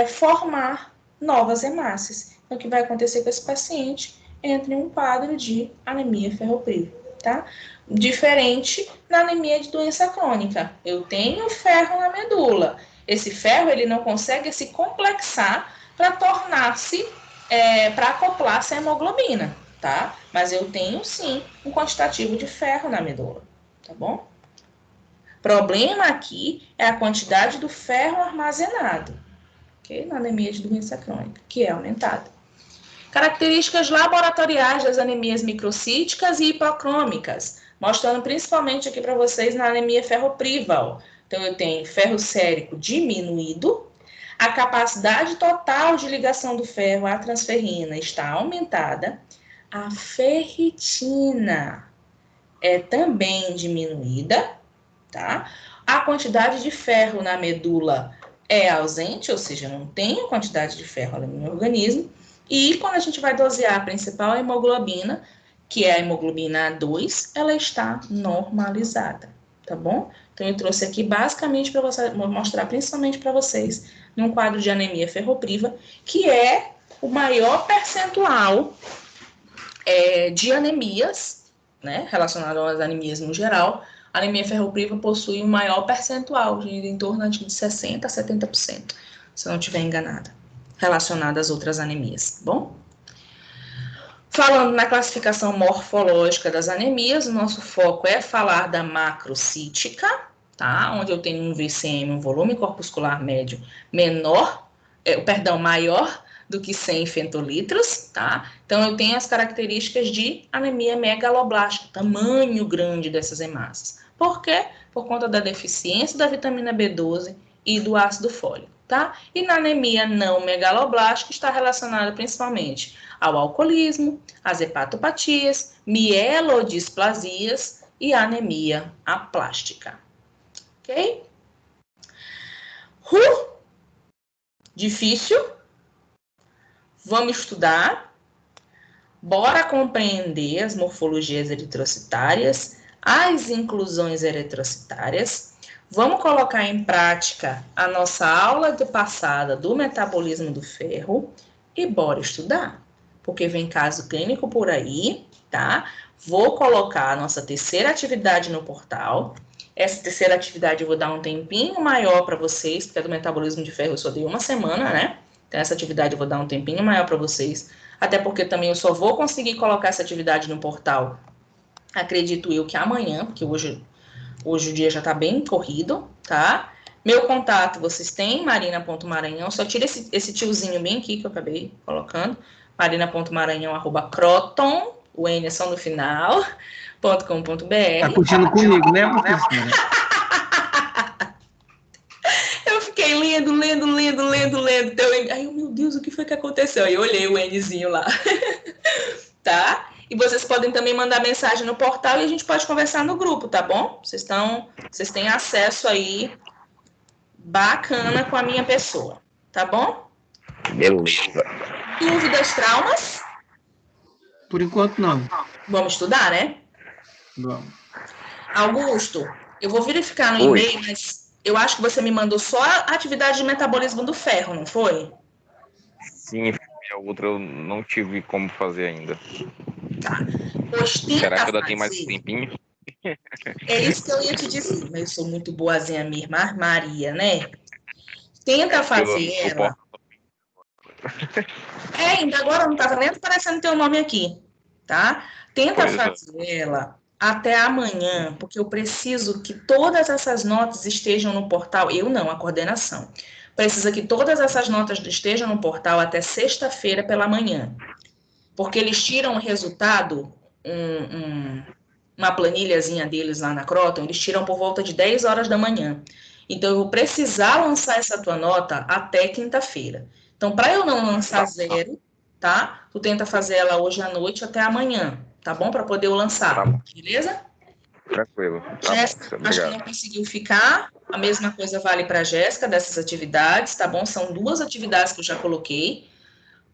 A: formar novas hemácias. Então o que vai acontecer com esse paciente? Entra em um quadro de anemia ferropriva, tá? Diferente na anemia de doença crônica. Eu tenho ferro na medula. Esse ferro ele não consegue se complexar para tornar-se, para acoplar-se à hemoglobina, tá? Mas eu tenho sim um quantitativo de ferro na medula, tá bom? Problema aqui é a quantidade do ferro armazenado, ok? Na anemia de doença crônica, que é aumentada. Características laboratoriais das anemias microcíticas e hipocrômicas, mostrando principalmente aqui para vocês na anemia ferropriva. Ó. Então, eu tenho ferro sérico diminuído, a capacidade total de ligação do ferro à transferrina está aumentada, a ferritina é também diminuída, tá? A quantidade de ferro na medula é ausente, ou seja, não tenho quantidade de ferro ali no meu organismo. E quando a gente vai dosear a principal hemoglobina, que é a hemoglobina A2, ela está normalizada, tá bom? Então, eu trouxe aqui basicamente para mostrar principalmente para vocês, num quadro de anemia ferropriva, que é o maior percentual de anemias, né, relacionado às anemias no geral. A anemia ferropriva possui um maior percentual, em torno de 60% a 70%, se eu não estiver enganada, relacionada às outras anemias, bom? Falando na classificação morfológica das anemias, o nosso foco é falar da macrocítica, tá? Onde eu tenho um VCM, um volume corpuscular médio maior do que 100 fentolitros, tá? Então, eu tenho as características de anemia megaloblástica, tamanho grande dessas hemácias. Por quê? Por conta da deficiência da vitamina B12 e do ácido fólico, tá? E na anemia não megaloblástica está relacionada principalmente ao alcoolismo, às hepatopatias, mielodisplasias e anemia aplástica. Ok? Difícil? Vamos estudar? Bora compreender as morfologias eritrocitárias, as inclusões eritrocitárias. Vamos colocar em prática a nossa aula passada do metabolismo do ferro e bora estudar, porque vem caso clínico por aí, tá? Vou colocar a nossa terceira atividade no portal. Essa terceira atividade eu vou dar um tempinho maior para vocês, porque a do metabolismo de ferro eu só dei uma semana, né? Então, essa atividade eu vou dar um tempinho maior para vocês, até porque também eu só vou conseguir colocar essa atividade no portal, acredito eu, que amanhã, porque hoje o dia já tá bem corrido, tá? Meu contato vocês têm, marina.maranhão, só tira esse tiozinho bem aqui que eu acabei colocando, marina.maranhão@croton, o N é só no final, .com.br.
B: Tá curtindo comigo, né, professora?
A: Eu fiquei lendo. Ai, meu Deus, o que foi que aconteceu? Aí eu olhei o Nzinho lá. Tá? E vocês podem também mandar mensagem no portal e a gente pode conversar no grupo, tá bom? Vocês têm acesso aí bacana com a minha pessoa, tá bom?
B: Beleza.
A: Dúvidas, traumas?
B: Por enquanto, não.
A: Vamos estudar, né?
B: Vamos.
A: Augusto, eu vou verificar no
B: Oi.
A: e-mail, mas eu acho que você me mandou só a atividade de metabolismo do ferro, não foi?
B: Sim, a outra eu não tive como fazer ainda.
A: Tá. Pois
B: Será
A: tenta
B: que eu ainda tenho mais um
A: fazer.
B: tempinho?
A: É isso que eu ia te dizer, mas eu sou muito boazinha, minha irmã Maria, né? Tenta fazer
B: Eu
A: ela.
B: posso.
A: Ainda agora não tá nem aparecendo teu nome aqui, tá? Tenta
B: Pois é.
A: fazer ela até amanhã, porque eu preciso que todas essas notas estejam no portal. Eu não, a coordenação. Precisa que todas essas notas estejam no portal até sexta-feira pela manhã. Porque eles tiram o resultado, uma planilhazinha deles lá na Croton, eles tiram por volta de 10 horas da manhã. Então, eu vou precisar lançar essa tua nota até quinta-feira. Então, para eu não lançar
B: Tá,
A: zero, tá? Tu tenta fazer ela hoje à noite até amanhã, tá bom? Para poder eu
B: tá
A: lançar,
B: bom.
A: beleza?
B: Tranquilo. Tá bom.
A: Jéssica, acho que
B: Obrigado.
A: não conseguiu ficar. A mesma coisa vale para a Jéssica dessas atividades, tá bom? São duas atividades que eu já coloquei,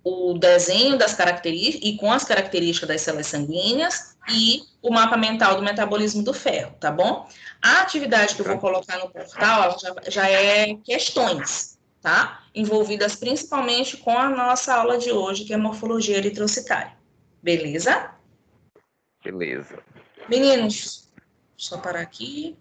A: o desenho das características e com as características das células sanguíneas e o mapa mental do metabolismo do ferro, tá bom? A atividade que eu vou colocar no portal ela já é questões, tá? Envolvidas principalmente com a nossa aula de hoje, que é morfologia eritrocitária. Beleza?
B: Beleza.
A: Meninos, só parar aqui.